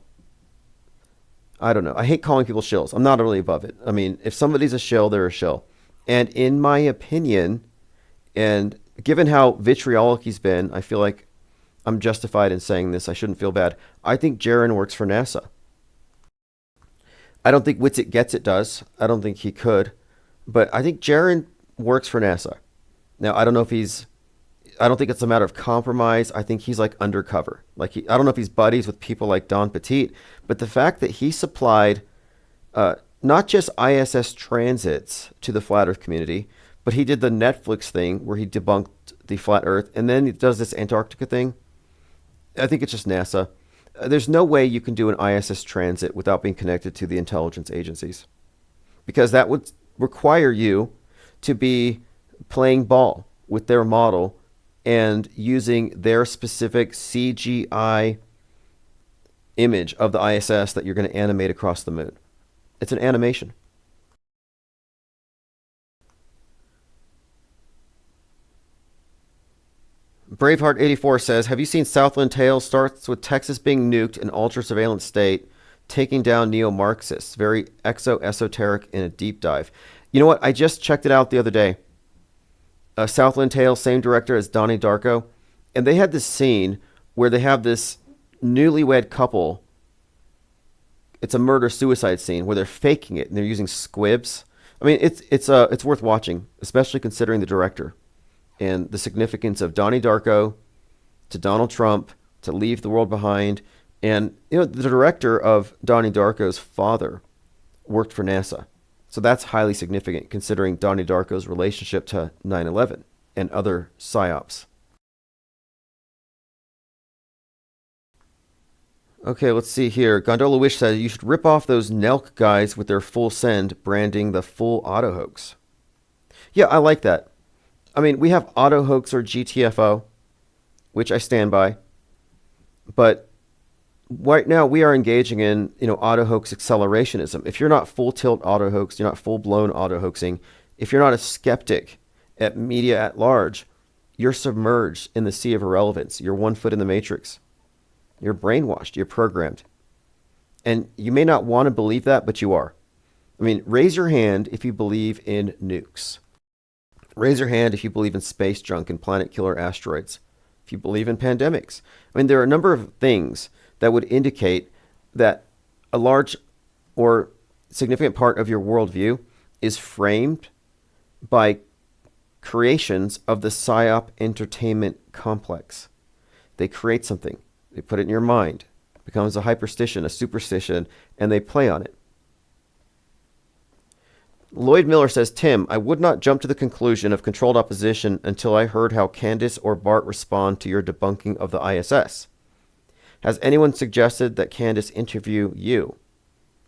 I don't know. I hate calling people shills. I'm not really above it. I mean, if somebody's a shill, they're a shill. And in my opinion, and given how vitriolic he's been, I feel like I'm justified in saying this. I shouldn't feel bad. I think Jaron works for NASA. I don't think Witsit Gets It does. I don't think he could. But I think Jaron works for NASA. Now, I don't know if I don't think it's a matter of compromise. I think he's like undercover. I don't know if he's buddies with people like Don Petit, but the fact that he supplied not just ISS transits to the flat Earth community, but he did the Netflix thing where he debunked the flat Earth, and then he does this Antarctica thing. I think it's just NASA. There's no way you can do an ISS transit without being connected to the intelligence agencies, because that would require you to be playing ball with their model and using their specific CGI image of the ISS that you're going to animate across the moon. It's an animation. Braveheart84 says, have you seen Southland Tales? Starts with Texas being nuked in ultra-surveillance state, taking down neo-Marxists. Very esoteric in a deep dive. You know what? I just checked it out the other day. Southland Tales, same director as Donnie Darko. And they had this scene where they have this newlywed couple. It's a murder-suicide scene where they're faking it and they're using squibs. I mean, it's worth watching, especially considering the director and the significance of Donnie Darko to Donald Trump to Leave the World Behind. And, you know, the director of Donnie Darko's father worked for NASA. So that's highly significant considering Donnie Darko's relationship to 9/11 and other psyops. Okay, let's see here. Gondola Wish says you should rip off those Nelk guys with their full send branding the full auto hoax. Yeah, I like that. I mean, we have auto hoax or GTFO, which I stand by. But right now we are engaging in, auto hoax accelerationism. If you're not full tilt auto hoax, you're not full blown auto hoaxing. If you're not a skeptic at media at large, you're submerged in the sea of irrelevance. You're 1 foot in the matrix. You're brainwashed. You're programmed. And you may not want to believe that, but you are. I mean, raise your hand if you believe in nukes. Raise your hand if you believe in space junk and planet killer asteroids. If you believe in pandemics. I mean, there are a number of things that would indicate that a large or significant part of your worldview is framed by creations of the PSYOP entertainment complex. They create something. They put it in your mind. It becomes a hyperstition, a superstition, and they play on it. Lloyd Miller says, Tim, I would not jump to the conclusion of controlled opposition until I heard how Candace or Bart respond to your debunking of the ISS. Has anyone suggested that Candace interview you?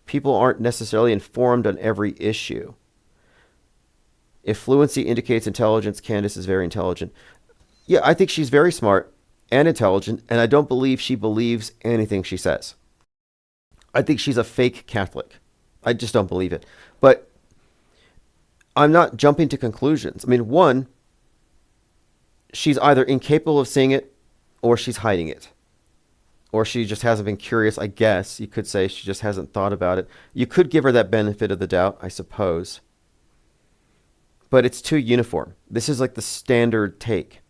People aren't necessarily informed on every issue. If fluency indicates intelligence, Candace is very intelligent. Yeah, I think she's very smart and intelligent, and I don't believe she believes anything she says. I think she's a fake Catholic. I just don't believe it. But I'm not jumping to conclusions. I mean, one, she's either incapable of seeing it or she's hiding it. Or she just hasn't been curious, I guess. You could say she just hasn't thought about it. You could give her that benefit of the doubt, I suppose. But it's too uniform. This is like the standard take.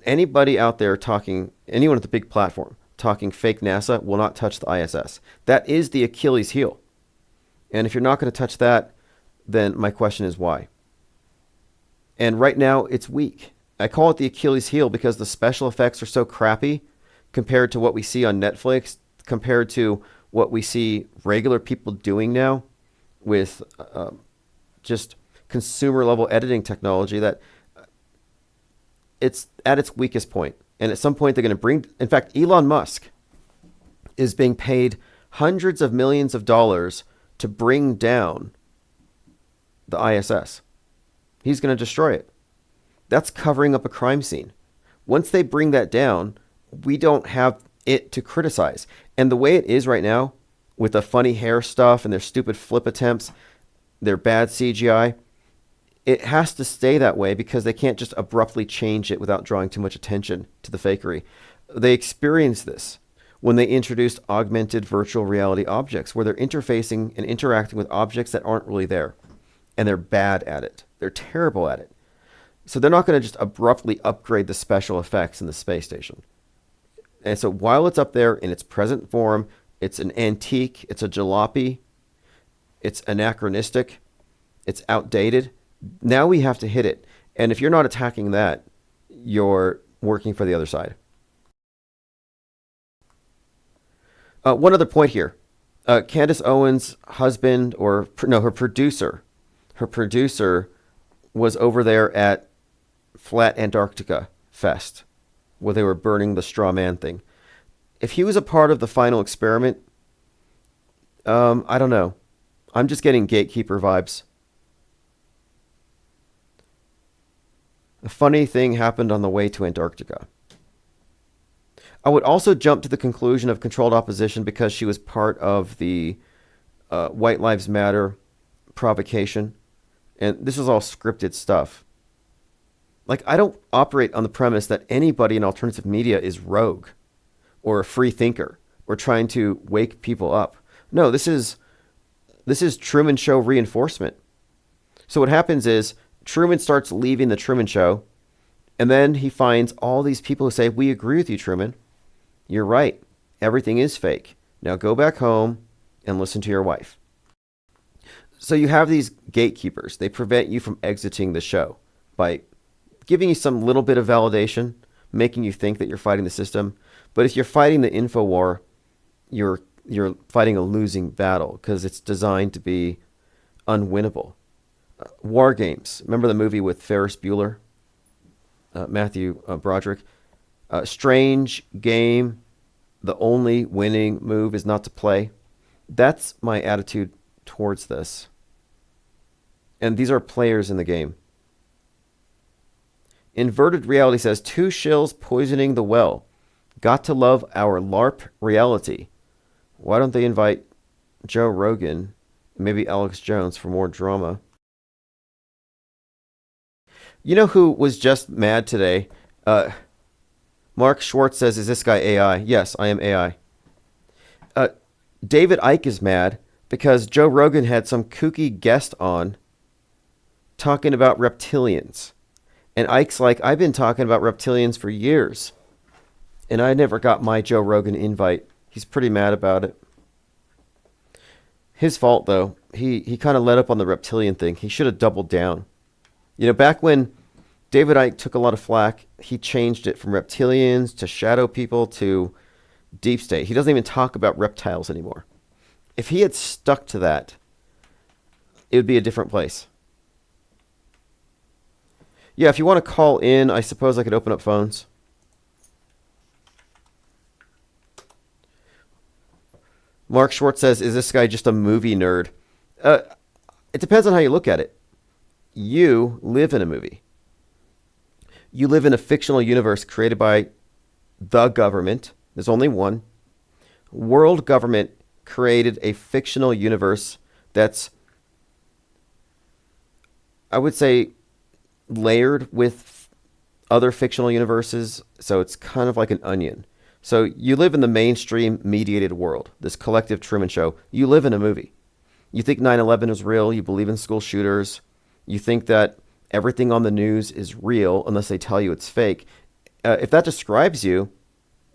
Anybody out there talking, anyone at the big platform, talking fake NASA will not touch the ISS. That is the Achilles heel. And if you're not going to touch that, then my question is why? And right now, it's weak. I call it the Achilles heel because the special effects are so crappy compared to what we see on Netflix, compared to what we see regular people doing now with just consumer level editing technology, that it's at its weakest point. And at some point they're going to bring, in fact, Elon Musk is being paid hundreds of millions of dollars to bring down the ISS. He's going to destroy it. That's covering up a crime scene. Once they bring that down, we don't have it to criticize. And the way it is right now, with the funny hair stuff and their stupid flip attempts, their bad CGI, it has to stay that way because they can't just abruptly change it without drawing too much attention to the fakery. They experienced this when they introduced augmented virtual reality objects, where they're interfacing and interacting with objects that aren't really there. And they're bad at it. They're terrible at it. So they're not going to just abruptly upgrade the special effects in the space station. And so while it's up there in its present form, it's an antique, it's a jalopy, it's anachronistic, it's outdated. Now we have to hit it. And if you're not attacking that, you're working for the other side. One other point here. Candace Owens' husband, her producer was over there at Flat Antarctica Fest, where they were burning the straw man thing. If he was a part of the final experiment, I don't know. I'm just getting gatekeeper vibes. A funny thing happened on the way to Antarctica. I would also jump to the conclusion of controlled opposition because she was part of the White Lives Matter provocation. And this is all scripted stuff. Like, I don't operate on the premise that anybody in alternative media is rogue or a free thinker or trying to wake people up. No, this is Truman Show reinforcement. So what happens is Truman starts leaving the Truman Show, and then he finds all these people who say, we agree with you, Truman. You're right. Everything is fake. Now go back home and listen to your wife. So you have these gatekeepers. They prevent you from exiting the show by giving you some little bit of validation, making you think that you're fighting the system. But if you're fighting the info war, you're fighting a losing battle because it's designed to be unwinnable. War Games. Remember the movie with Ferris Bueller? Matthew Broderick. Strange game. The only winning move is not to play. That's my attitude towards this. And these are players in the game. Inverted Reality says, 2 shills poisoning the well. Got to love our LARP reality. Why don't they invite Joe Rogan and maybe Alex Jones for more drama? You know who was just mad today? Mark Schwartz says, is this guy AI? Yes, I am AI. David Icke is mad because Joe Rogan had some kooky guest on talking about reptilians. And Ike's like, I've been talking about reptilians for years. And I never got my Joe Rogan invite. He's pretty mad about it. His fault, though. He kind of let up on the reptilian thing. He should have doubled down. You know, back when David Icke took a lot of flack, he changed it from reptilians to shadow people to deep state. He doesn't even talk about reptiles anymore. If he had stuck to that, it would be a different place. Yeah, if you want to call in, I suppose I could open up phones. Mark Schwartz says, is this guy just a movie nerd? It depends on how you look at it. You live in a movie. You live in a fictional universe created by the government. There's only one. World government created a fictional universe that's, I would say, layered with other fictional universes. So it's kind of like an onion. So you live in the mainstream mediated world, this collective Truman Show. You live in a movie. You think 9/11 is real. You believe in school shooters. You think that everything on the news is real unless they tell you it's fake. If that describes you,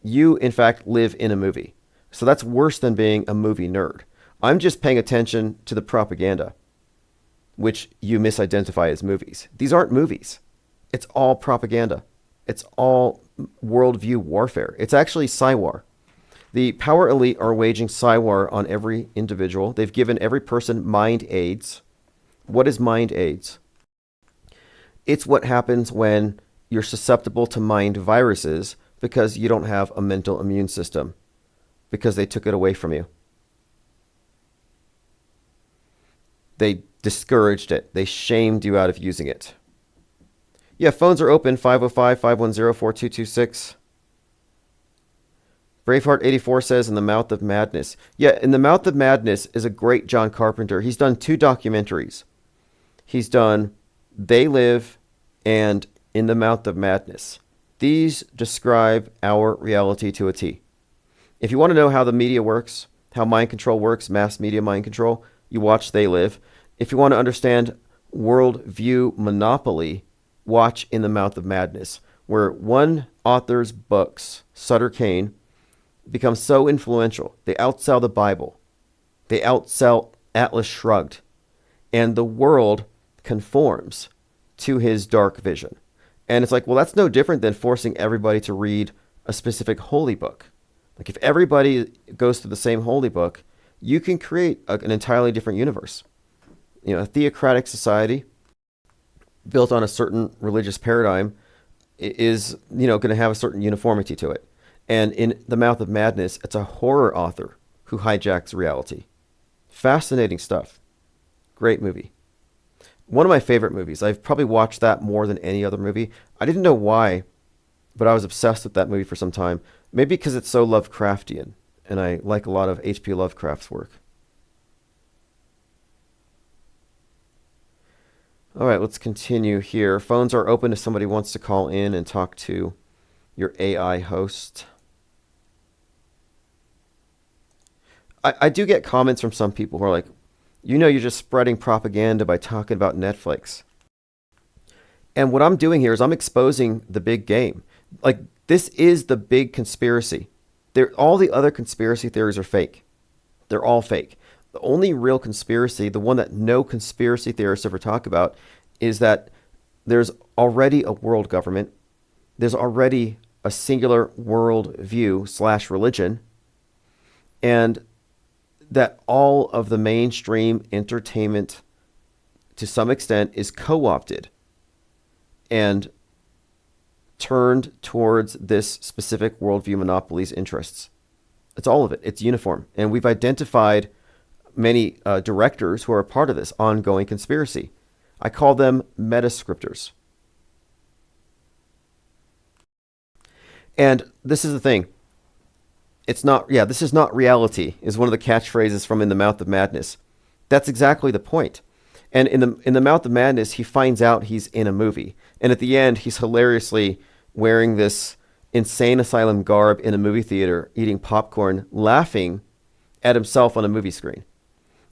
you in fact live in a movie. So that's worse than being a movie nerd. I'm just paying attention to the propaganda, which you misidentify as movies. These aren't movies. It's all propaganda. It's all worldview warfare. It's actually Psywar. The power elite are waging Psywar on every individual. They've given every person mind aids. What is mind aids? It's what happens when you're susceptible to mind viruses because you don't have a mental immune system, because they took it away from you. They discouraged it. They shamed you out of using it. Yeah, phones are open, 505-510-4226. Braveheart84 says, In the Mouth of Madness. Yeah, In the Mouth of Madness is a great John Carpenter. He's done 2 documentaries. He's done They Live and In the Mouth of Madness. These describe our reality to a T. If you want to know how the media works, how mind control works, mass media mind control, you watch They Live. If you want to understand worldview monopoly, watch In the Mouth of Madness, where one author's books, Sutter Kane, become so influential. They outsell the Bible. They outsell Atlas Shrugged. And the world conforms to his dark vision. And it's like, well, that's no different than forcing everybody to read a specific holy book. Like if everybody goes to the same holy book, you can create an entirely different universe. You know, a theocratic society built on a certain religious paradigm is, going to have a certain uniformity to it. And in The Mouth of Madness, it's a horror author who hijacks reality. Fascinating stuff. Great movie. One of my favorite movies. I've probably watched that more than any other movie. I didn't know why, but I was obsessed with that movie for some time. Maybe because it's so Lovecraftian, and I like a lot of H.P. Lovecraft's work. All right, let's continue here. Phones are open if somebody wants to call in and talk to your AI host. I do get comments from some people who are like, you're just spreading propaganda by talking about Netflix. And what I'm doing here is I'm exposing the big game. Like, this is the big conspiracy. All the other conspiracy theories are fake. They're all fake. The only real conspiracy, the one that no conspiracy theorists ever talk about, is that there's already a world government. There's already a singular world view / religion. And that all of the mainstream entertainment, to some extent, is co-opted and turned towards this specific worldview monopoly's interests. It's all of it. It's uniform. And we've identified many directors who are a part of this ongoing conspiracy. I call them metascriptors. And this is the thing. This is not reality, is one of the catchphrases from In the Mouth of Madness. That's exactly the point. And in the Mouth of Madness, he finds out he's in a movie. And at the end, he's hilariously wearing this insane asylum garb in a movie theater, eating popcorn, laughing at himself on a movie screen.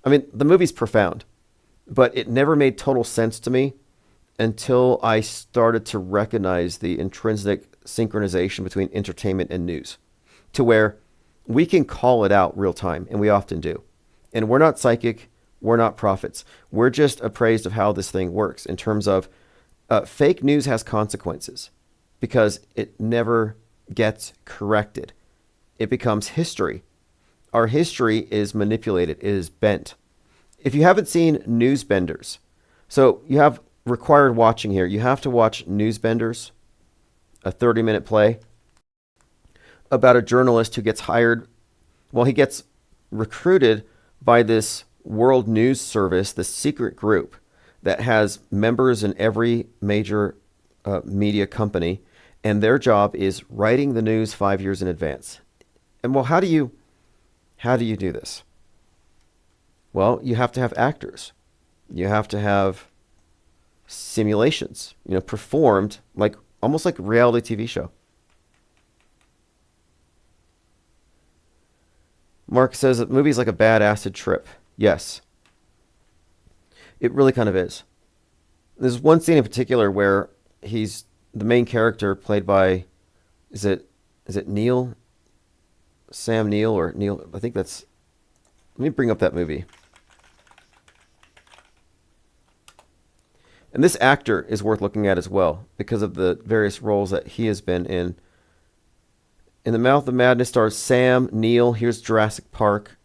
I mean, the movie's profound, but it never made total sense to me until I started to recognize the intrinsic synchronization between entertainment and news, to where we can call it out real time, and we often do. And we're not psychic, we're not prophets. We're just appraised of how this thing works in terms of fake news has consequences because it never gets corrected. It becomes history. Our history is manipulated, it is bent. If you haven't seen Newsbenders, so you have required watching here. You have to watch Newsbenders, a 30-minute play about a journalist who gets hired. Well, he gets recruited by this World News Service, this secret group that has members in every major media company, and their job is writing the news 5 years in advance. And well, how do you do this? Well, you have to have actors. You have to have simulations, performed like almost like a reality TV show. Mark says that movie's like a bad acid trip. Yes. It really kind of is. There's one scene in particular where he's the main character played by, is it Neil? Sam Neill or Neil? I think that's, let me bring up that movie. And this actor is worth looking at as well because of the various roles that he has been in. In The Mouth of Madness stars Sam Neill. Here's Jurassic Park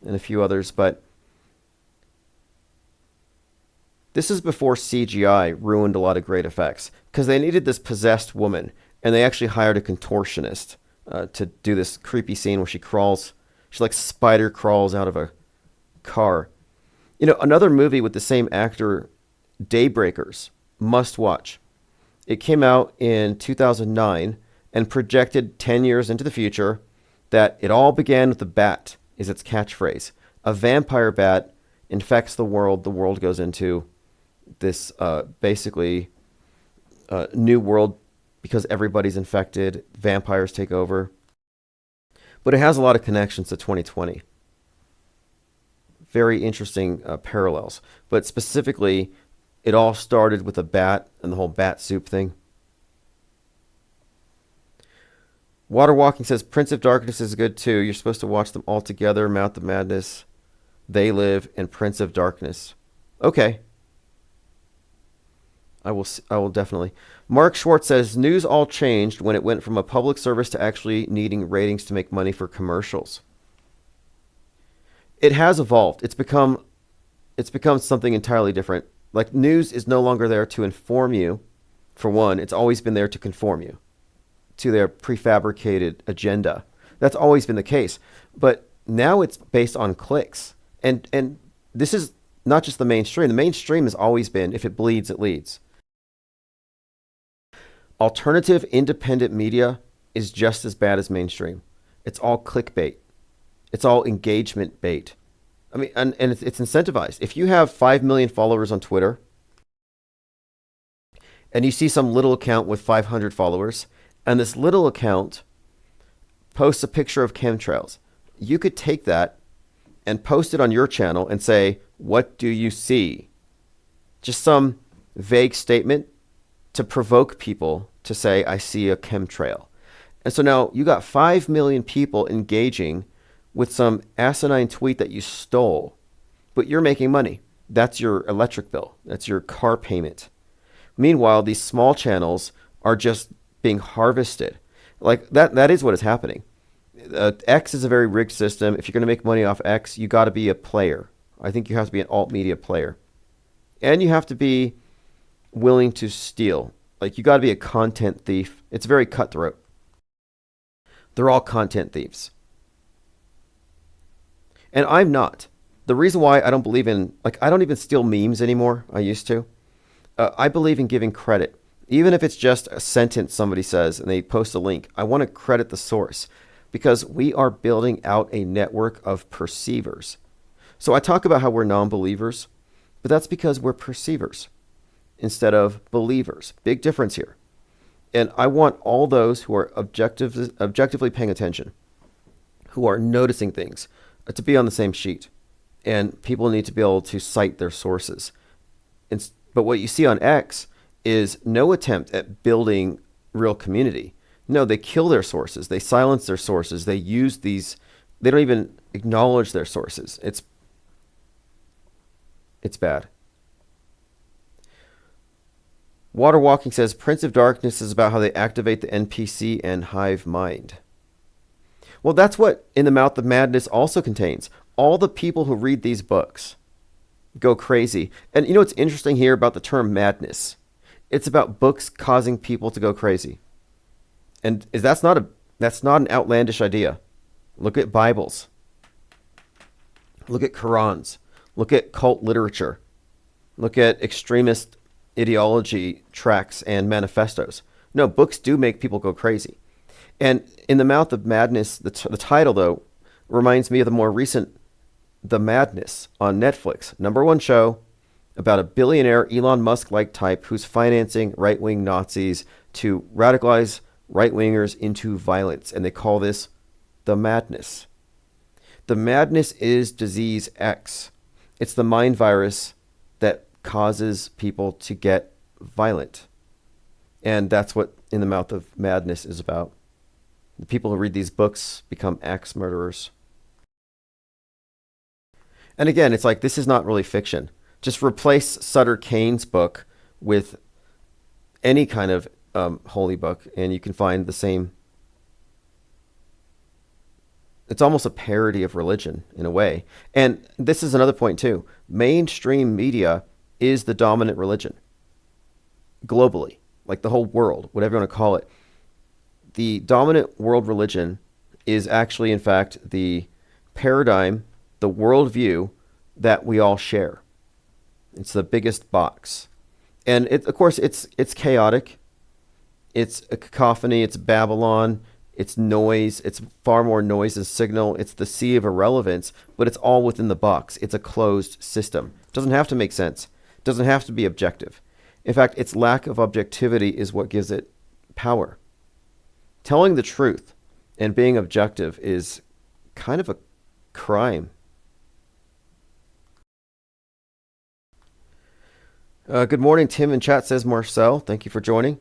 and a few others. But this is before CGI ruined a lot of great effects because they needed this possessed woman. And they actually hired a contortionist to do this creepy scene where she like spider crawls out of a car. Another movie with the same actor, Daybreakers, must watch. It came out in 2009 and projected 10 years into the future that it all began with a bat, is its catchphrase. A vampire bat infects the world goes into this basically new world because everybody's infected, vampires take over. But it has a lot of connections to 2020. Very interesting parallels. But specifically, it all started with a bat and the whole bat soup thing. Water Walking says Prince of Darkness is good too. You're supposed to watch them all together. Mouth of Madness, They Live, and Prince of Darkness. Okay. I will definitely. Mark Schwartz says news all changed when it went from a public service to actually needing ratings to make money for commercials. It has evolved. It's become something entirely different. Like, news is no longer there to inform you, for one. It's always been there to conform you to their prefabricated agenda. That's always been the case. But now it's based on clicks. And this is not just the mainstream. The mainstream has always been, if it bleeds, it leads. Alternative independent media is just as bad as mainstream. It's all clickbait. It's all engagement bait. I mean, and it's incentivized. If you have 5 million followers on Twitter and you see some little account with 500 followers and this little account posts a picture of chemtrails, you could take that and post it on your channel and say, what do you see? Just some vague statement to provoke people to say, I see a chemtrail. And so now you got 5 million people engaging with some asinine tweet that you stole, but you're making money. That's your electric bill. That's your car payment. Meanwhile, these small channels are just being harvested. Like that is what is happening. X is a very rigged system. If you're going to make money off X, you got to be a player. I think you have to be an alt media player. And you have to be willing to steal. Like, you got to be a content thief. It's very cutthroat. They're all content thieves. And I'm not. The reason why I don't believe in, I don't even steal memes anymore. I used to. I believe in giving credit. Even if it's just a sentence somebody says and they post a link, I want to credit the source because we are building out a network of perceivers. So I talk about how we're non-believers, but that's because we're perceivers instead of believers. Big difference here. And I want all those who are objectively paying attention, who are noticing things, to be on the same sheet. And people need to be able to cite their sources. But what you see on X is no attempt at building real community. No, they kill their sources. They silence their sources. They use these. They don't even acknowledge their sources. It's bad. Water Walking says Prince of Darkness is about how they activate the NPC and hive mind. Well, that's what In the Mouth of Madness also contains. All the people who read these books, go crazy. And you know what's interesting here about the term madness? It's about books causing people to go crazy. And that's not an outlandish idea. Look at Bibles. Look at Qurans. Look at cult literature. Look at extremist ideology tracts and manifestos. No, books do make people go crazy. And In the Mouth of Madness, the title, though, reminds me of the more recent The Madness on Netflix. #1 show about a billionaire Elon Musk-like type who's financing right-wing Nazis to radicalize right-wingers into violence. And they call this The Madness. The madness is disease X. It's the mind virus that causes people to get violent. And that's what In the Mouth of Madness is about. The people who read these books become axe murderers. And again, it's like, this is not really fiction. Just replace Sutter Kane's book with any kind of holy book, and you can find the same. It's almost a parody of religion in a way. And this is another point too. Mainstream media is the dominant religion globally, like the whole world, whatever you want to call it. The dominant world religion is actually, in fact, the paradigm, the worldview that we all share. It's the biggest box. And of course, it's chaotic. It's a cacophony. It's Babylon. It's noise. It's far more noise than signal. It's the sea of irrelevance, but it's all within the box. It's a closed system. It doesn't have to make sense. It doesn't have to be objective. In fact, its lack of objectivity is what gives it power. Telling the truth and being objective is kind of a crime. Good morning, Tim in chat, says Marcel. Thank you for joining.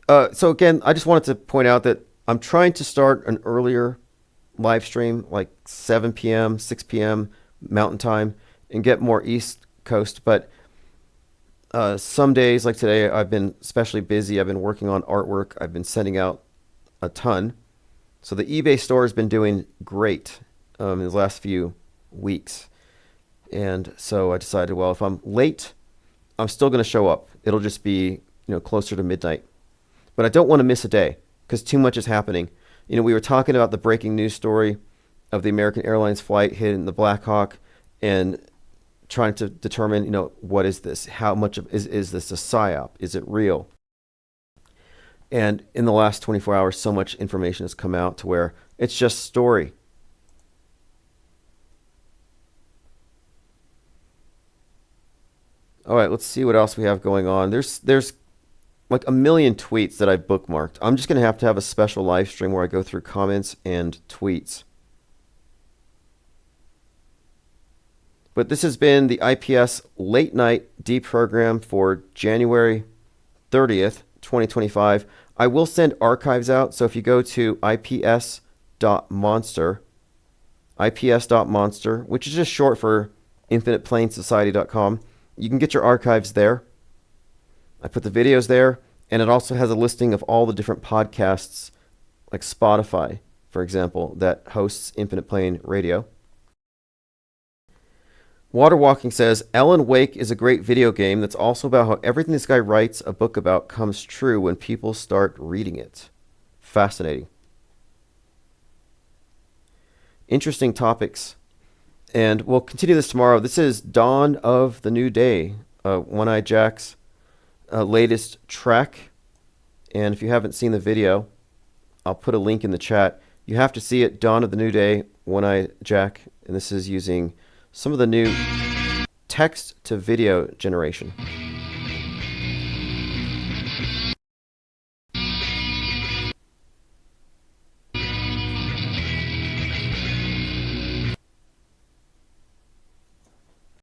So again, I just wanted to point out that I'm trying to start an earlier live stream, like 7 p.m., 6 p.m. Mountain Time, and get more East Coast. But some days, like today, I've been especially busy. I've been working on artwork. I've been sending out a ton. So the eBay store has been doing great in the last few weeks. And so I decided, well, if I'm late, I'm still going to show up. It'll just be, closer to midnight. But I don't want to miss a day because too much is happening. We were talking about the breaking news story of the American Airlines flight hitting the Black Hawk and trying to determine, what is this? How much of is this a psyop? Is it real? And in the last 24 hours, so much information has come out to where it's just story. All right, let's see what else we have going on. There's like a million tweets that I've bookmarked. I'm just going to have a special live stream where I go through comments and tweets. But this has been the IPS Late Night Deprogram for January 30th, 2025. I will send archives out. So if you go to ips.monster, which is just short for infiniteplainsociety.com, you can get your archives there. I put the videos there, and it also has a listing of all the different podcasts, like Spotify, for example, that hosts Infinite Plane Radio. Water Walking says, Alan Wake is a great video game that's also about how everything this guy writes a book about comes true when people start reading it. Fascinating. Interesting topics. And we'll continue this tomorrow. This is Dawn of the New Day, One-Eye Jack's latest track. And if you haven't seen the video, I'll put a link in the chat. You have to see it, Dawn of the New Day, One-Eye Jack. And this is using some of the new text to video generation.